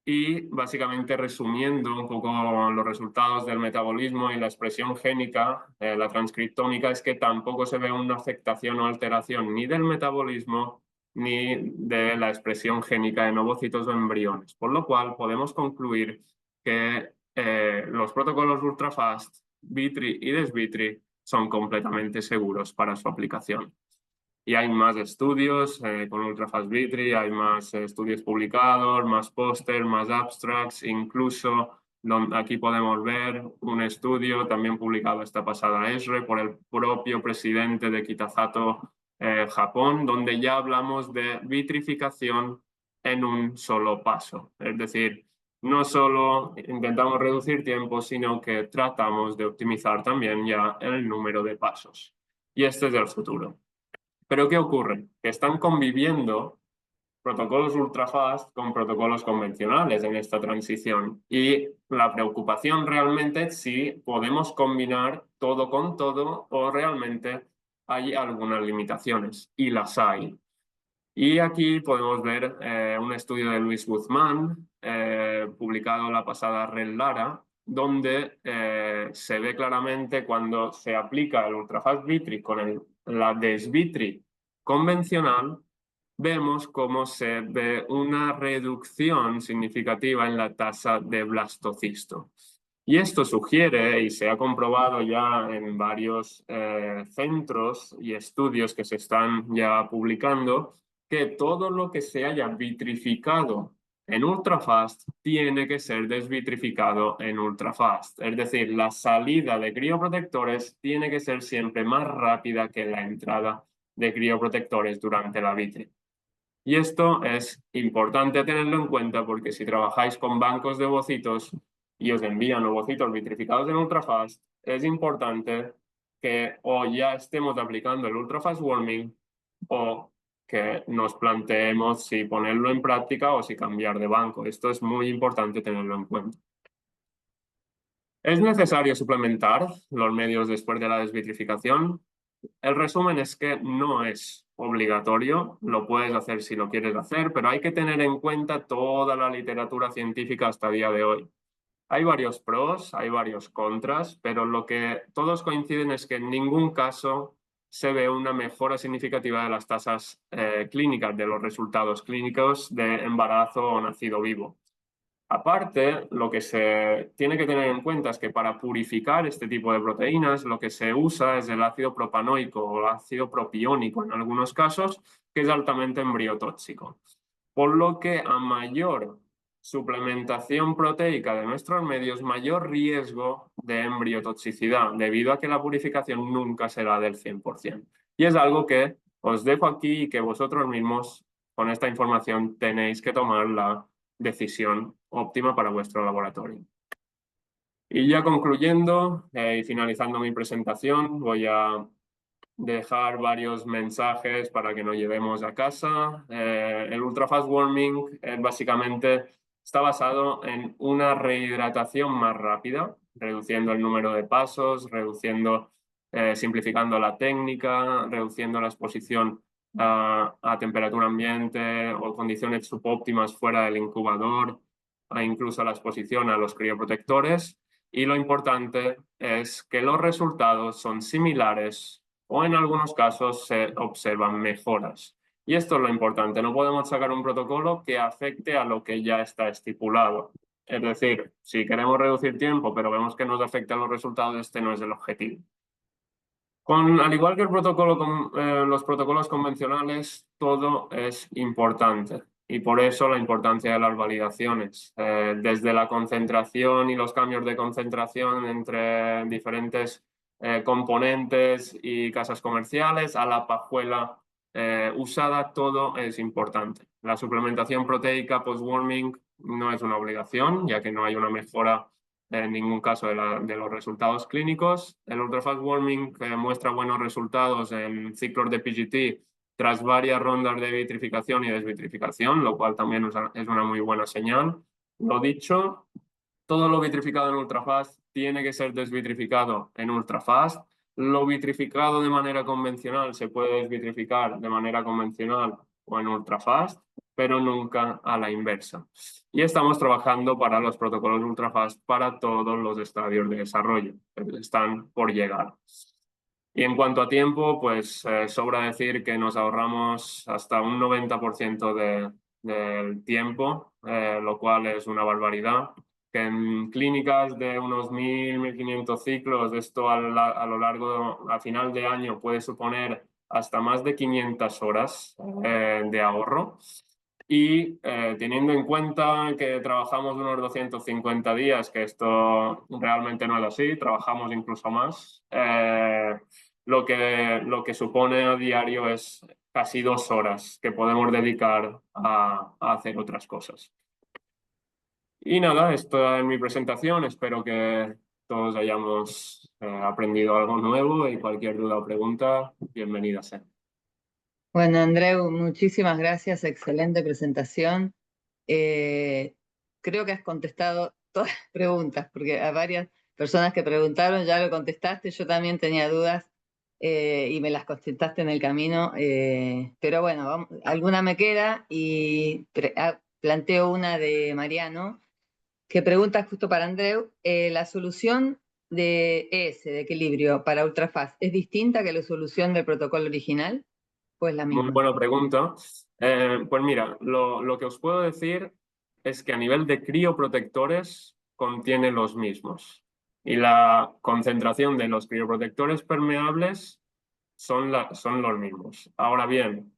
Y básicamente, resumiendo un poco los resultados del metabolismo y la expresión génica, la transcriptómica, es que tampoco se ve una afectación o alteración ni del metabolismo ni de la expresión génica en ovocitos o embriones, por lo cual podemos concluir que los protocolos ultrafast, Vitri y Desvitri, son completamente seguros para su aplicación. Y hay más estudios con ultrafast vitri, hay más estudios publicados, más póster, más abstracts, incluso aquí podemos ver un estudio también publicado esta pasada ESRE por el propio presidente de Kitasato Japón, donde ya hablamos de vitrificación en un solo paso. Es decir, no solo intentamos reducir tiempo, sino que tratamos de optimizar también ya el número de pasos. Y este es el futuro. Pero ¿qué ocurre? Que están conviviendo protocolos ultrafast con protocolos convencionales en esta transición. Y la preocupación realmente es si podemos combinar todo con todo o realmente hay algunas limitaciones, y las hay. Y aquí podemos ver un estudio de Luis Guzmán, publicado la pasada Red Lara, donde se ve claramente cuando se aplica el ultrafast vitri con la desvitri convencional, vemos cómo se ve una reducción significativa en la tasa de blastocisto. Y esto sugiere, y se ha comprobado ya en varios centros y estudios que se están ya publicando, que todo lo que se haya vitrificado en ultrafast tiene que ser desvitrificado en ultrafast. Es decir, la salida de crioprotectores tiene que ser siempre más rápida que la entrada de crioprotectores durante la vitri. Y esto es importante tenerlo en cuenta porque si trabajáis con bancos de ovocitos y os envían ovocitos vitrificados en ultrafast, es importante que o ya estemos aplicando el ultrafast warming o que nos planteemos si ponerlo en práctica o si cambiar de banco. Esto es muy importante tenerlo en cuenta. ¿Es necesario suplementar los medios después de la desvitrificación? El resumen es que no es obligatorio, lo puedes hacer si lo quieres hacer, pero hay que tener en cuenta toda la literatura científica hasta el día de hoy. Hay varios pros, hay varios contras, pero lo que todos coinciden es que en ningún caso se ve una mejora significativa de las tasas clínicas, de los resultados clínicos de embarazo o nacido vivo. Aparte, lo que se tiene que tener en cuenta es que para purificar este tipo de proteínas, lo que se usa es el ácido propanoico o el ácido propiónico en algunos casos, que es altamente embriotóxico. Por lo que a mayor suplementación proteica de nuestros medios, mayor riesgo de embriotoxicidad, debido a que la purificación nunca será del 100%. Y es algo que os dejo aquí y que vosotros mismos, con esta información, tenéis que tomar la decisión óptima para vuestro laboratorio. Y ya concluyendo y finalizando mi presentación, voy a dejar varios mensajes para que nos llevemos a casa. El ultrafast warming básicamente está basado en una rehidratación más rápida, reduciendo el número de pasos, simplificando la técnica, reduciendo la exposición a temperatura ambiente o condiciones subóptimas fuera del incubador, incluso la exposición a los crioprotectores. Y lo importante es que los resultados son similares o en algunos casos se observan mejoras. Y esto es lo importante, no podemos sacar un protocolo que afecte a lo que ya está estipulado. Es decir, si queremos reducir tiempo, pero vemos que nos afectan los resultados, este no es el objetivo. Al igual que los protocolos convencionales, todo es importante. Y por eso la importancia de las validaciones. Desde la concentración y los cambios de concentración entre diferentes componentes y casas comerciales a la pajuela usada, todo es importante. La suplementación proteica post-warming no es una obligación, ya que no hay una mejora en ningún caso de los resultados clínicos. El ultrafast warming muestra buenos resultados en ciclos de PGT tras varias rondas de vitrificación y desvitrificación, lo cual también es una muy buena señal. Lo dicho, todo lo vitrificado en ultrafast tiene que ser desvitrificado en ultrafast. Lo vitrificado de manera convencional se puede desvitrificar de manera convencional o en ultrafast, pero nunca a la inversa. Y estamos trabajando para los protocolos ultrafast para todos los estadios de desarrollo, que están por llegar. Y en cuanto a tiempo, pues sobra decir que nos ahorramos hasta un 90% del tiempo, lo cual es una barbaridad. Que en clínicas de unos 1.000, 1.500 ciclos, esto a lo largo, a final de año, puede suponer hasta más de 500 horas de ahorro. Y teniendo en cuenta que trabajamos unos 250 días, que esto realmente no es así, trabajamos incluso más, lo que supone a diario es casi 2 horas que podemos dedicar a hacer otras cosas. Y nada, esto es mi presentación. Espero que todos hayamos aprendido algo nuevo y cualquier duda o pregunta, bienvenida sea. Bueno, Andreu, muchísimas gracias, excelente presentación. Creo que has contestado todas las preguntas, porque a varias personas que preguntaron ya lo contestaste, yo también tenía dudas y me las contestaste en el camino, pero bueno, alguna me queda y planteo una de Mariano, que pregunta justo para Andreu, ¿la solución de ES, de equilibrio para ultrafast, es distinta que la solución del protocolo original? Pues la misma. Muy buena pregunta. Pues mira, lo que os puedo decir es que a nivel de crioprotectores contiene los mismos. Y la concentración de los crioprotectores permeables son los mismos. Ahora bien,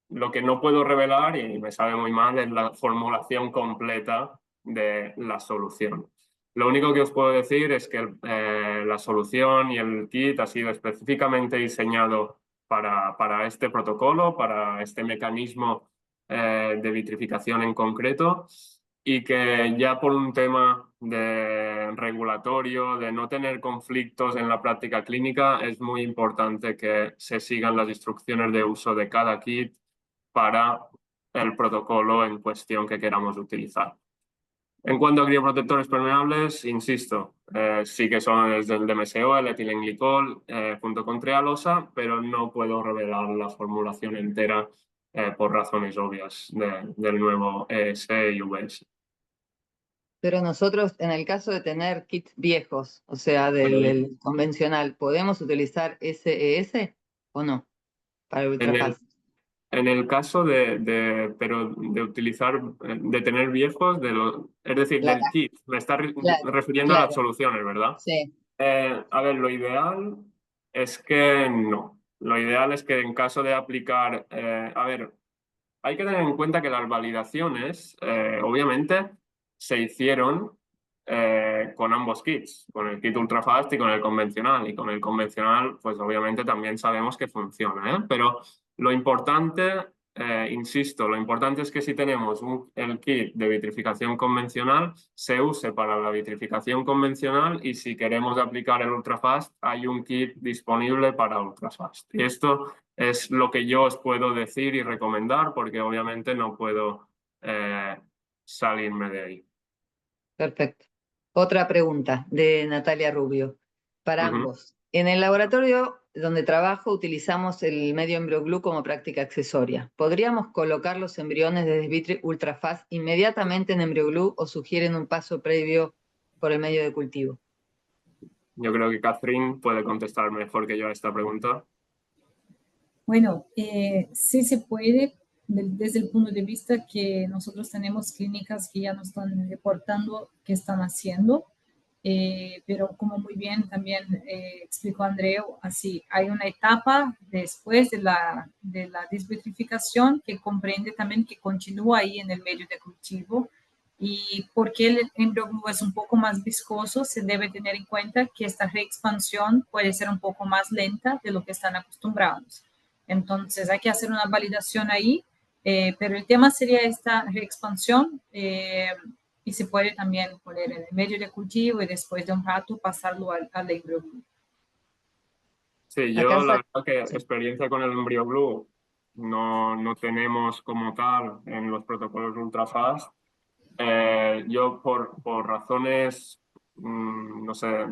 lo que no puedo revelar, y me sabe muy mal, es la formulación completa de la solución. Lo único que os puedo decir es que la solución y el kit ha sido específicamente diseñado para este protocolo, para este mecanismo de vitrificación en concreto, y que ya por un tema de regulatorio, de no tener conflictos en la práctica clínica, es muy importante que se sigan las instrucciones de uso de cada kit para el protocolo en cuestión que queramos utilizar. En cuanto a crioprotectores permeables, insisto, sí que son desde el DMSO, el etilenglicol, junto con trealosa, pero no puedo revelar la formulación entera por razones obvias del nuevo ES y VS. Pero nosotros, en el caso de tener kits viejos, o sea, del convencional, ¿podemos utilizar SES o no? Para el ultrafast. En el caso de utilizar, de tener viejos, es decir, del kit, me está refiriendo a las soluciones, ¿verdad? Sí. A ver, lo ideal es que no. Lo ideal es que en caso de aplicar, a ver, hay que tener en cuenta que las validaciones, obviamente, se hicieron con ambos kits, con el kit ultrafast y con el convencional. Y con el convencional, pues obviamente también sabemos que funciona, ¿eh? Pero lo importante, insisto, lo importante es que si tenemos el kit de vitrificación convencional, se use para la vitrificación convencional, y si queremos aplicar el ultrafast, hay un kit disponible para ultrafast. Y esto es lo que yo os puedo decir y recomendar, porque obviamente no puedo salirme de ahí. Perfecto. Otra pregunta de Natalia Rubio. Para ambos. En el laboratorio donde trabajo utilizamos el medio EmbryoGlue como práctica accesoria. ¿Podríamos colocar los embriones de Desvitri ultrafast inmediatamente en EmbryoGlue o sugieren un paso previo por el medio de cultivo? Yo creo que Catherine puede contestar mejor que yo a esta pregunta. Bueno, sí se puede, desde el punto de vista que nosotros tenemos clínicas que ya nos están reportando qué están haciendo, pero como muy bien también explicó Andreu, así hay una etapa después de la desvitrificación que comprende también que continúa ahí en el medio de cultivo, y porque el EmbryoGlue es un poco más viscoso, se debe tener en cuenta que esta reexpansión puede ser un poco más lenta de lo que están acostumbrados. Entonces hay que hacer una validación ahí, pero el tema sería esta reexpansión, y se puede también poner en el medio de cultivo y después de un rato pasarlo al EmbryoGlue. Sí, yo la verdad que experiencia con el EmbryoGlue no tenemos como tal en los protocolos ultrafast. Yo por razones, no sé,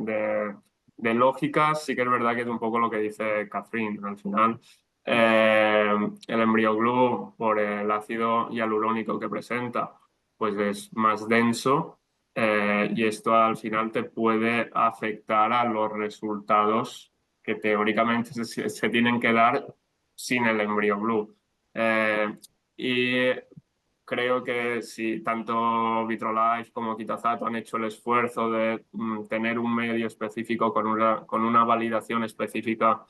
de lógicas, sí que es verdad que es un poco lo que dice Catherine. Al final, el EmbryoGlue, por el ácido hialurónico que presenta, pues es más denso, y esto al final te puede afectar a los resultados que teóricamente se tienen que dar sin el EmbryoGlue. Y creo que si tanto Vitrolife como Kitazato han hecho el esfuerzo de tener un medio específico con una validación específica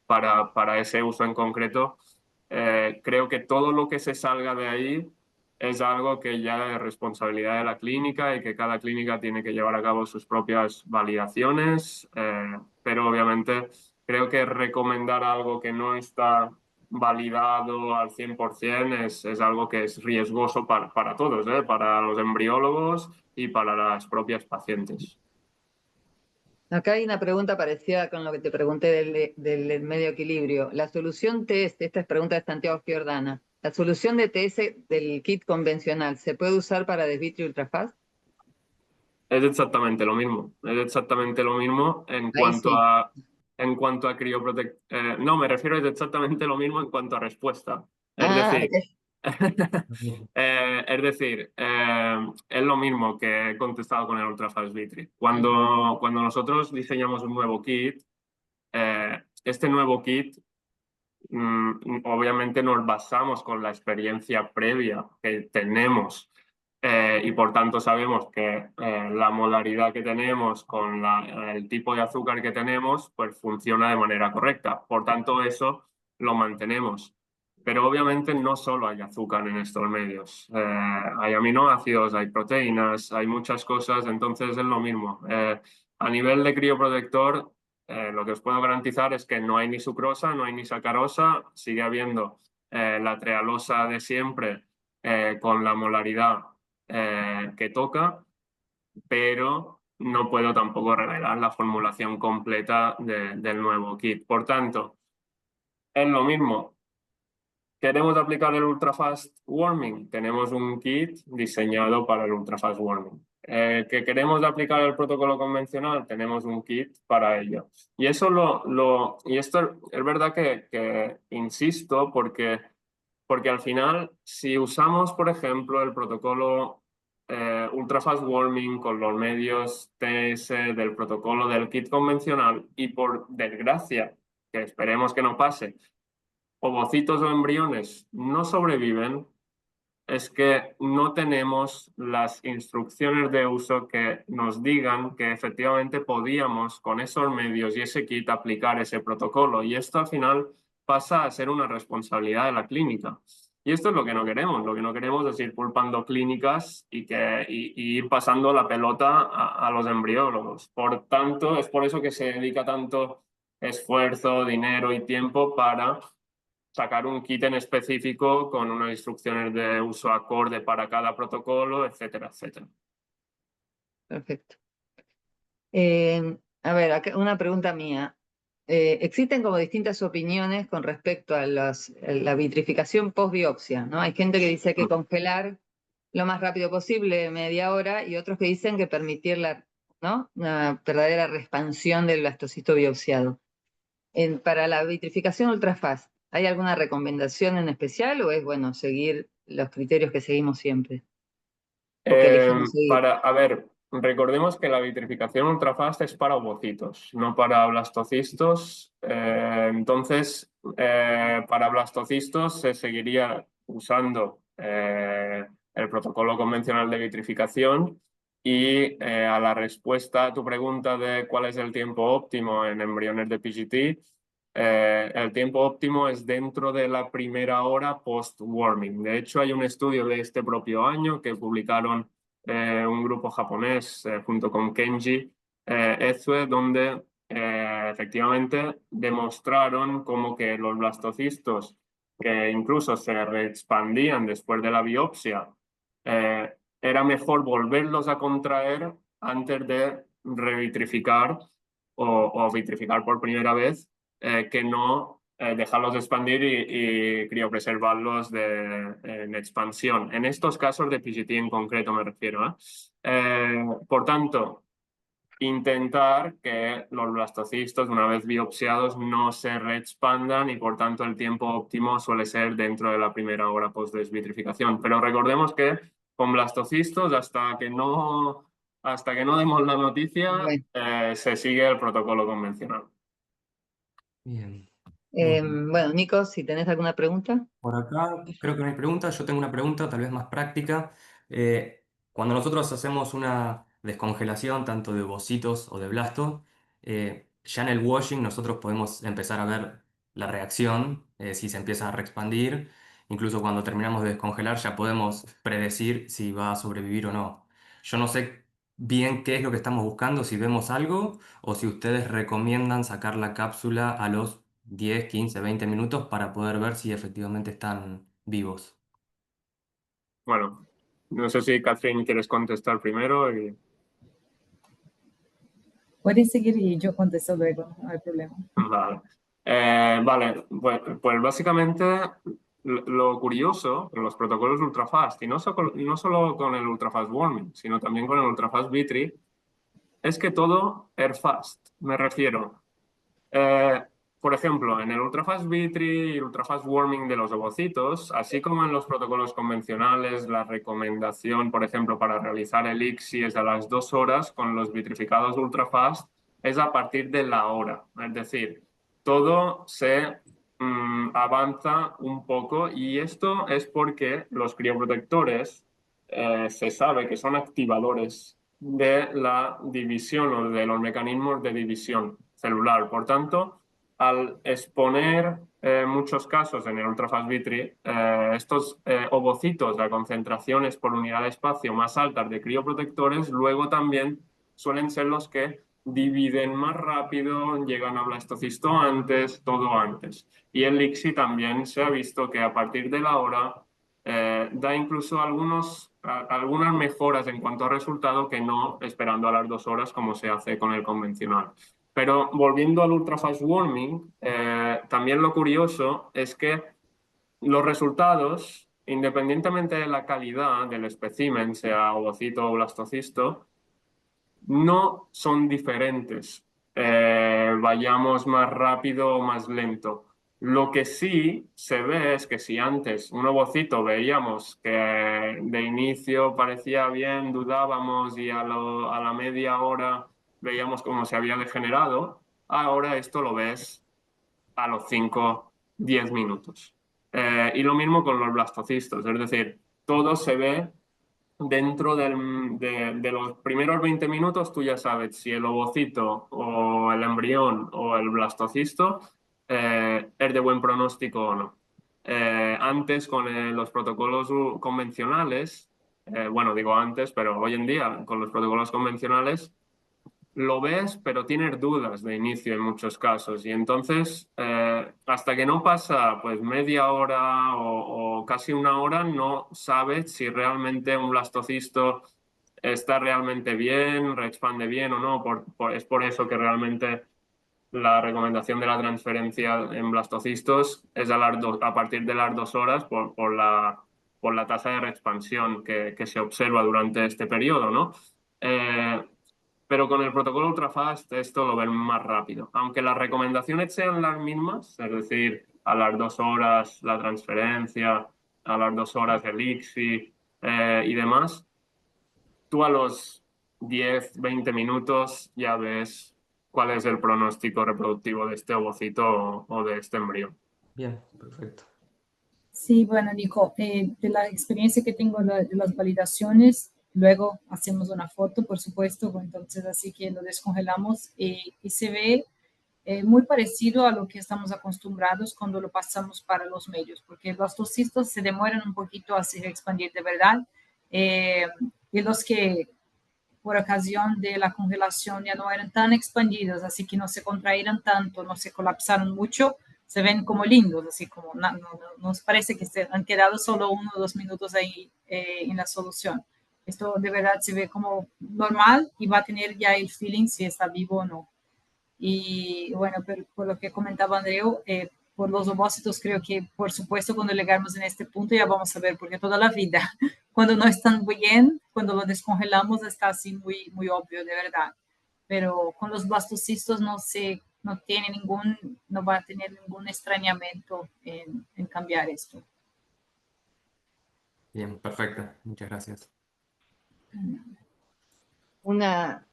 para ese uso en concreto. Creo que todo lo que se salga de ahí es algo que ya es responsabilidad de la clínica y que cada clínica tiene que llevar a cabo sus propias validaciones, pero obviamente creo que recomendar algo que no está validado al 100% es algo que es riesgoso para todos, para los embriólogos y para las propias pacientes. Acá hay una pregunta parecida con lo que te pregunté del medio equilibrio. La solución TS, esta es pregunta de Santiago Giordana, ¿la solución de TS del kit convencional se puede usar para desvitrio ultrafast? Es exactamente lo mismo. Es exactamente lo mismo en Ahí cuanto sí. a crioprotección. No, me refiero es exactamente lo mismo en cuanto a respuesta. Es decir, es decir, es lo mismo que he contestado con el Ultrafast Vitri. Cuando nosotros diseñamos un nuevo kit, este nuevo kit, obviamente nos basamos con la experiencia previa que tenemos y por tanto sabemos que la molaridad que tenemos con el tipo de azúcar que tenemos, pues funciona de manera correcta. Por tanto, eso lo mantenemos. Pero obviamente no solo hay azúcar en estos medios. Hay aminoácidos, hay proteínas, hay muchas cosas, entonces es lo mismo. A nivel de crioprotector, lo que os puedo garantizar es que no hay ni sucrosa, no hay ni sacarosa, sigue habiendo la trealosa de siempre con la molaridad que toca, pero no puedo tampoco revelar la formulación completa del nuevo kit. Por tanto, es lo mismo. ¿Queremos aplicar el ultrafast warming? Tenemos un kit diseñado para el ultrafast warming. ¿Que queremos aplicar el protocolo convencional? Tenemos un kit para ello. Y eso y esto es verdad que insisto porque al final, si usamos, por ejemplo, el protocolo ultrafast warming con los medios TS del protocolo del kit convencional y por desgracia, que esperemos que no pase, ovocitos o embriones no sobreviven, es que no tenemos las instrucciones de uso que nos digan que efectivamente podíamos con esos medios y ese kit aplicar ese protocolo. Y esto al final pasa a ser una responsabilidad de la clínica. Y esto es lo que no queremos. Lo que no queremos es ir culpando clínicas y ir pasando la pelota a los embriólogos. Por tanto, es por eso que se dedica tanto esfuerzo, dinero y tiempo para sacar un kit en específico con unas instrucciones de uso acorde para cada protocolo, etcétera, etcétera. Perfecto. A ver, acá una pregunta mía. Existen como distintas opiniones con respecto a la vitrificación post-biopsia, ¿no? Hay gente que dice que congelar lo más rápido posible, media hora, y otros que dicen que permitir ¿no? Una verdadera reexpansión del blastocisto biopsiado. Para la vitrificación ultrafast, ¿hay alguna recomendación en especial o es, bueno, seguir los criterios que seguimos siempre? O que elegimos seguir. A ver, recordemos que la vitrificación ultrafast es para ovocitos, no para blastocistos. Entonces, para blastocistos se seguiría usando el protocolo convencional de vitrificación y a la respuesta a tu pregunta de cuál es el tiempo óptimo en embriones de PGT, el tiempo óptimo es dentro de la primera hora post-warming. De hecho, hay un estudio de este propio año que publicaron un grupo japonés junto con Kenji Ezue, donde efectivamente demostraron como que los blastocistos que incluso se reexpandían después de la biopsia, era mejor volverlos a contraer antes de revitrificar o vitrificar por primera vez que no dejarlos expandir y criopreservarlos en expansión. En estos casos de PGT en concreto me refiero. Por tanto, intentar que los blastocistos, una vez biopsiados, no se reexpandan y por tanto el tiempo óptimo suele ser dentro de la primera hora post-desvitrificación. Pero recordemos que con blastocistos, hasta que no demos la noticia, Bueno. se sigue el protocolo convencional. Bien. Bueno, Nico, si tenés alguna pregunta. Por acá creo que no hay preguntas. Yo tengo una pregunta tal vez más práctica. Cuando nosotros hacemos una descongelación tanto de ovocitos o de blasto, ya en el washing nosotros podemos empezar a ver la reacción, si se empieza a reexpandir. Incluso cuando terminamos de descongelar ya podemos predecir si va a sobrevivir o no. Yo no sé bien qué es lo que estamos buscando, si vemos algo o si ustedes recomiendan sacar la cápsula a los 10, 15, 20 minutos para poder ver si efectivamente están vivos. Bueno, no sé si Catherine quieres contestar primero. Puedes seguir y yo contesto luego, no hay problema. Vale. Vale, pues básicamente lo curioso en los protocolos ultrafast, y no solo con el ultrafast warming, sino también con el ultrafast Vitri, es que todo air fast, me refiero. Por ejemplo, en el ultrafast Vitri y el ultrafast warming de los ovocitos, así como en los protocolos convencionales, la recomendación, por ejemplo, para realizar el ICSI es a las 2 horas, con los vitrificados ultrafast es a partir de la hora. Es decir, todo se avanza un poco, y esto es porque los crioprotectores se sabe que son activadores de la división o de los mecanismos de división celular. Por tanto, al exponer muchos casos en el ultrafast Vitri, estos ovocitos a concentraciones por unidad de espacio más altas de crioprotectores, luego también suelen ser los que dividen más rápido, llegan a blastocisto antes, todo antes. Y el ICSI también se ha visto que a partir de la hora da incluso algunas mejoras en cuanto a resultado que no esperando a las 2 horas como se hace con el convencional. Pero volviendo al ultrafast warming, también lo curioso es que los resultados, independientemente de la calidad del espécimen, sea ovocito o blastocisto, no son diferentes. Vayamos más rápido o más lento. Lo que sí se ve es que si antes un ovocito veíamos que de inicio parecía bien, dudábamos y a la media hora veíamos cómo se había degenerado, ahora esto lo ves a los 5, 10 minutos. Y lo mismo con los blastocistos, es decir, todo se ve dentro de los primeros 20 minutos. Tú ya sabes si el ovocito o el embrión o el blastocisto es de buen pronóstico o no. Antes con los protocolos convencionales, bueno, digo antes, pero hoy en día con los protocolos convencionales lo ves, pero tienes dudas de inicio en muchos casos. Y entonces, hasta que no pasa pues media hora o casi una hora, no sabes si realmente un blastocisto está realmente bien, reexpande bien o no. Es por eso que realmente la recomendación de la transferencia en blastocistos es a partir de las 2 horas por la tasa de reexpansión que se observa durante este periodo, ¿no? Pero con el protocolo ultrafast esto lo ven más rápido. Aunque las recomendaciones sean las mismas, es decir, a las 2 horas la transferencia, a las 2 horas el ICSI y demás, tú a los 10, 20 minutos ya ves cuál es el pronóstico reproductivo de este ovocito o de este embrión. Bien, perfecto. Sí, bueno, Nico, de la experiencia que tengo de las validaciones, luego hacemos una foto, por supuesto, entonces así que lo descongelamos y se ve muy parecido a lo que estamos acostumbrados cuando lo pasamos para los medios, porque los cistos se demoran un poquito a se expandir de verdad, y los que por ocasión de la congelación ya no eran tan expandidos, así que no se contraían tanto, no se colapsaron mucho, se ven como lindos, así como no nos parece que se han quedado solo 1 o 2 minutos ahí en la solución. Esto de verdad se ve como normal y va a tener ya el feeling si está vivo o no. Y bueno, pero por lo que comentaba Andreu, por los ovocitos creo que por supuesto cuando llegamos en este punto ya vamos a ver, porque toda la vida, cuando no están bien, cuando lo descongelamos está así muy, muy obvio de verdad. Pero con los blastocistos no va a tener ningún extrañamiento en cambiar esto. Bien, perfecto. Muchas gracias. Una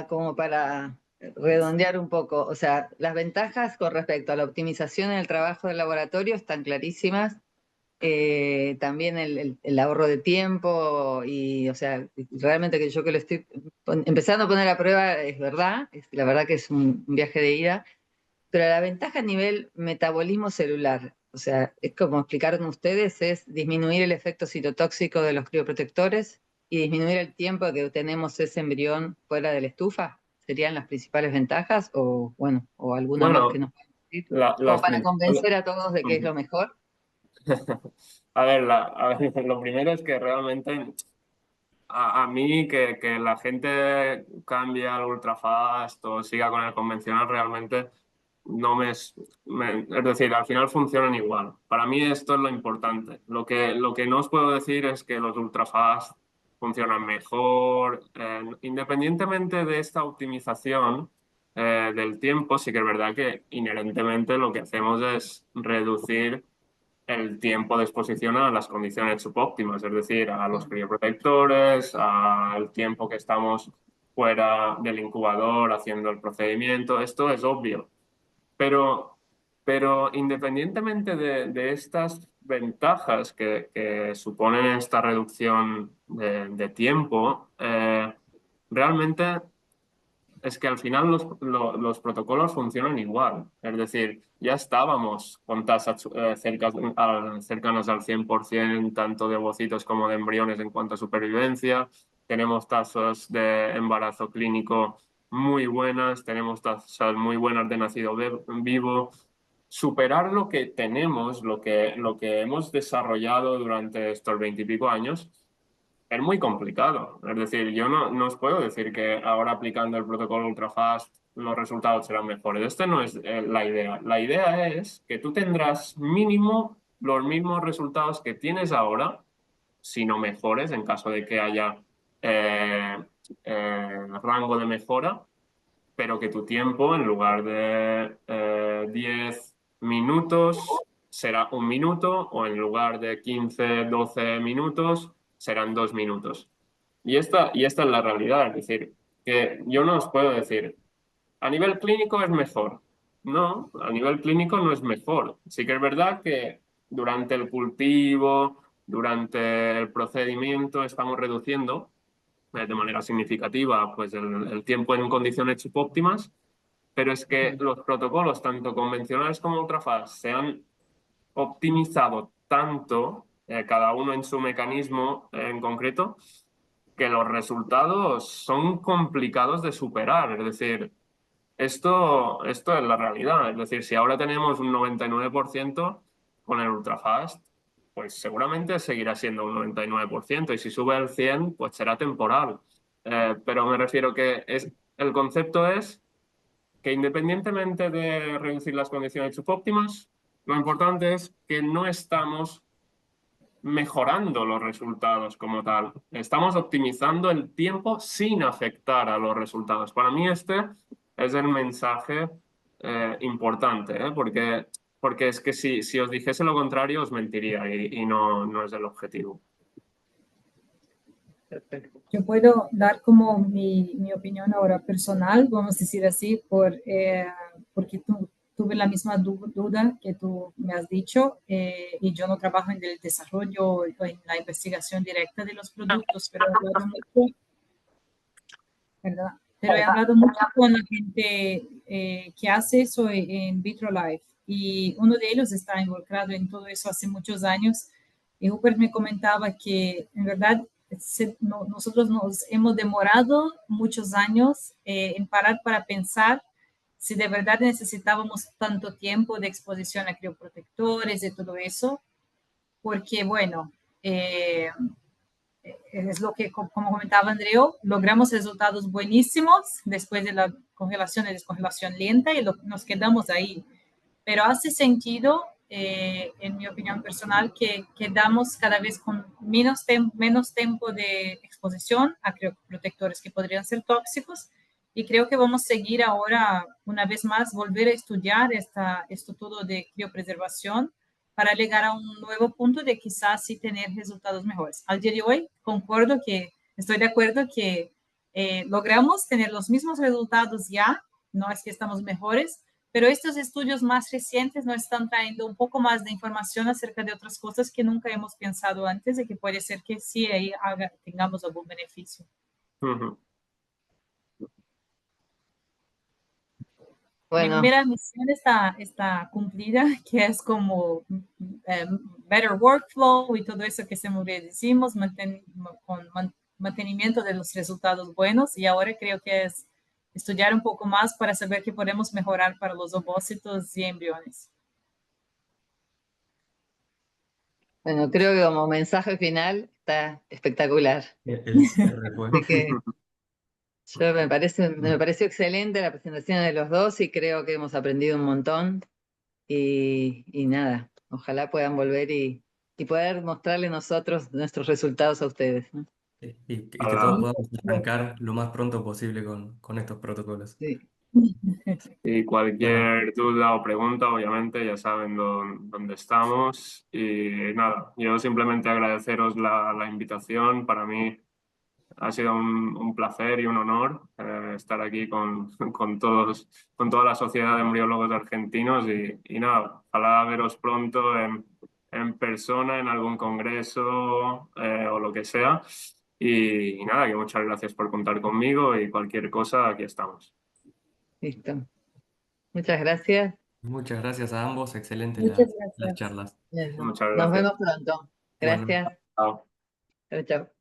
como para redondear un poco, o sea, las ventajas con respecto a la optimización en el trabajo del laboratorio están clarísimas. También el ahorro de tiempo y, o sea, realmente que yo que lo estoy empezando a poner a prueba es verdad, la verdad que es un viaje de ida. Pero la ventaja a nivel metabolismo celular, o sea, es como explicaron ustedes, es disminuir el efecto citotóxico de los crioprotectores y disminuir el tiempo que tenemos ese embrión fuera de la estufa. ¿Serían las principales ventajas? O bueno, o alguna más que Bueno, nos puedan decir, como las para principales... convencer a todos de que es lo mejor. A ver, lo primero es que realmente a mí que la gente cambie al ultrafast o siga con el convencional realmente no es decir, al final funcionan igual. Para mí esto es lo importante. Lo que no os puedo decir es que los ultrafast funcionan mejor. Independientemente de esta optimización del tiempo, sí que es verdad que inherentemente lo que hacemos es reducir el tiempo de exposición a las condiciones subóptimas, es decir, a los crioprotectores, al tiempo que estamos fuera del incubador haciendo el procedimiento. Esto es obvio. Pero, pero independientemente de estas ventajas que suponen esta reducción de tiempo, realmente es que al final los protocolos funcionan igual. Es decir, ya estábamos con tasas cercanas al 100%, tanto de ovocitos como de embriones en cuanto a supervivencia. Tenemos tasas de embarazo clínico muy buenas, tenemos tasas muy buenas de nacido vivo. Superar lo que tenemos, lo que hemos desarrollado durante estos 20 y pico años, es muy complicado. Es decir, yo no os puedo decir que ahora aplicando el protocolo ultrafast los resultados serán mejores. Esta no es la idea. La idea es que tú tendrás mínimo los mismos resultados que tienes ahora, si no mejores, en caso de que haya rango de mejora, pero que tu tiempo, en lugar de 10 minutos, será 1 minuto, o en lugar de 15, 12 minutos, serán 2 minutos. Y esta es la realidad, es decir, que yo no os puedo decir, a nivel clínico es mejor. No, a nivel clínico no es mejor. Sí que es verdad que durante el cultivo, durante el procedimiento, estamos reduciendo de manera significativa pues el tiempo en condiciones subóptimas, pero es que los protocolos, tanto convencionales como ultrafast, se han optimizado tanto, cada uno en su mecanismo en concreto, que los resultados son complicados de superar. Es decir, esto es la realidad. Es decir, si ahora tenemos un 99% con el ultrafast, pues seguramente seguirá siendo un 99%, y si sube al 100%, pues será temporal. Pero me refiero que el concepto es que independientemente de reducir las condiciones subóptimas, lo importante es que no estamos mejorando los resultados como tal. Estamos optimizando el tiempo sin afectar a los resultados. Para mí este es el mensaje importante, porque es que si os dijese lo contrario os mentiría, y no es el objetivo. Perfecto. Yo puedo dar como mi opinión ahora personal, vamos a decir así, porque tuve la misma duda que tú me has dicho, y yo no trabajo en el desarrollo o en la investigación directa de los productos, pero he hablado mucho, ¿verdad? Pero he hablado mucho con la gente que hace eso en VitroLife, y uno de ellos está involucrado en todo eso hace muchos años, y Rupert me comentaba que en verdad nosotros nos hemos demorado muchos años en parar para pensar si de verdad necesitábamos tanto tiempo de exposición a crioprotectores y todo eso, porque bueno, es lo que, como comentaba Andreu, logramos resultados buenísimos después de la congelación y descongelación lenta, y nos quedamos ahí. Pero hace sentido, en mi opinión personal, que quedamos cada vez con menos tiempo de exposición a crioprotectores que podrían ser tóxicos, y creo que vamos a seguir ahora, una vez más, volver a estudiar esto todo de criopreservación para llegar a un nuevo punto de quizás sí tener resultados mejores. Al día de hoy, estoy de acuerdo que logramos tener los mismos resultados ya, no es que estamos mejores, pero estos estudios más recientes nos están trayendo un poco más de información acerca de otras cosas que nunca hemos pensado antes, y que puede ser que sí ahí tengamos algún beneficio. Mi Bueno, primera misión está cumplida, que es como better workflow y todo eso que siempre decimos, mantenimiento de los resultados buenos, y ahora creo que es estudiar un poco más para saber qué podemos mejorar para los ovocitos y embriones. bueno, creo que como mensaje final está espectacular. El cierre fue. Así que me pareció excelente la presentación de los dos y creo que hemos aprendido un montón. Y nada, ojalá puedan volver y poder mostrarle nosotros nuestros resultados a ustedes, ¿no? Y que Ahora, todos podamos arrancar lo más pronto posible con estos protocolos. Sí. y cualquier duda o pregunta, obviamente, ya saben dónde estamos. Y nada, yo simplemente agradeceros la invitación. Para mí ha sido un placer y un honor estar aquí con toda la Sociedad de Embriólogos Argentinos y nada, ojalá veros pronto en persona, en algún congreso o lo que sea. Y nada, que muchas gracias por contar conmigo y cualquier cosa, aquí estamos. Listo. Muchas gracias. Muchas gracias a ambos, excelentes Muchas las gracias. charlas. Muchas Nos gracias. vemos pronto. Bueno. Gracias. Chao. Chao, chao.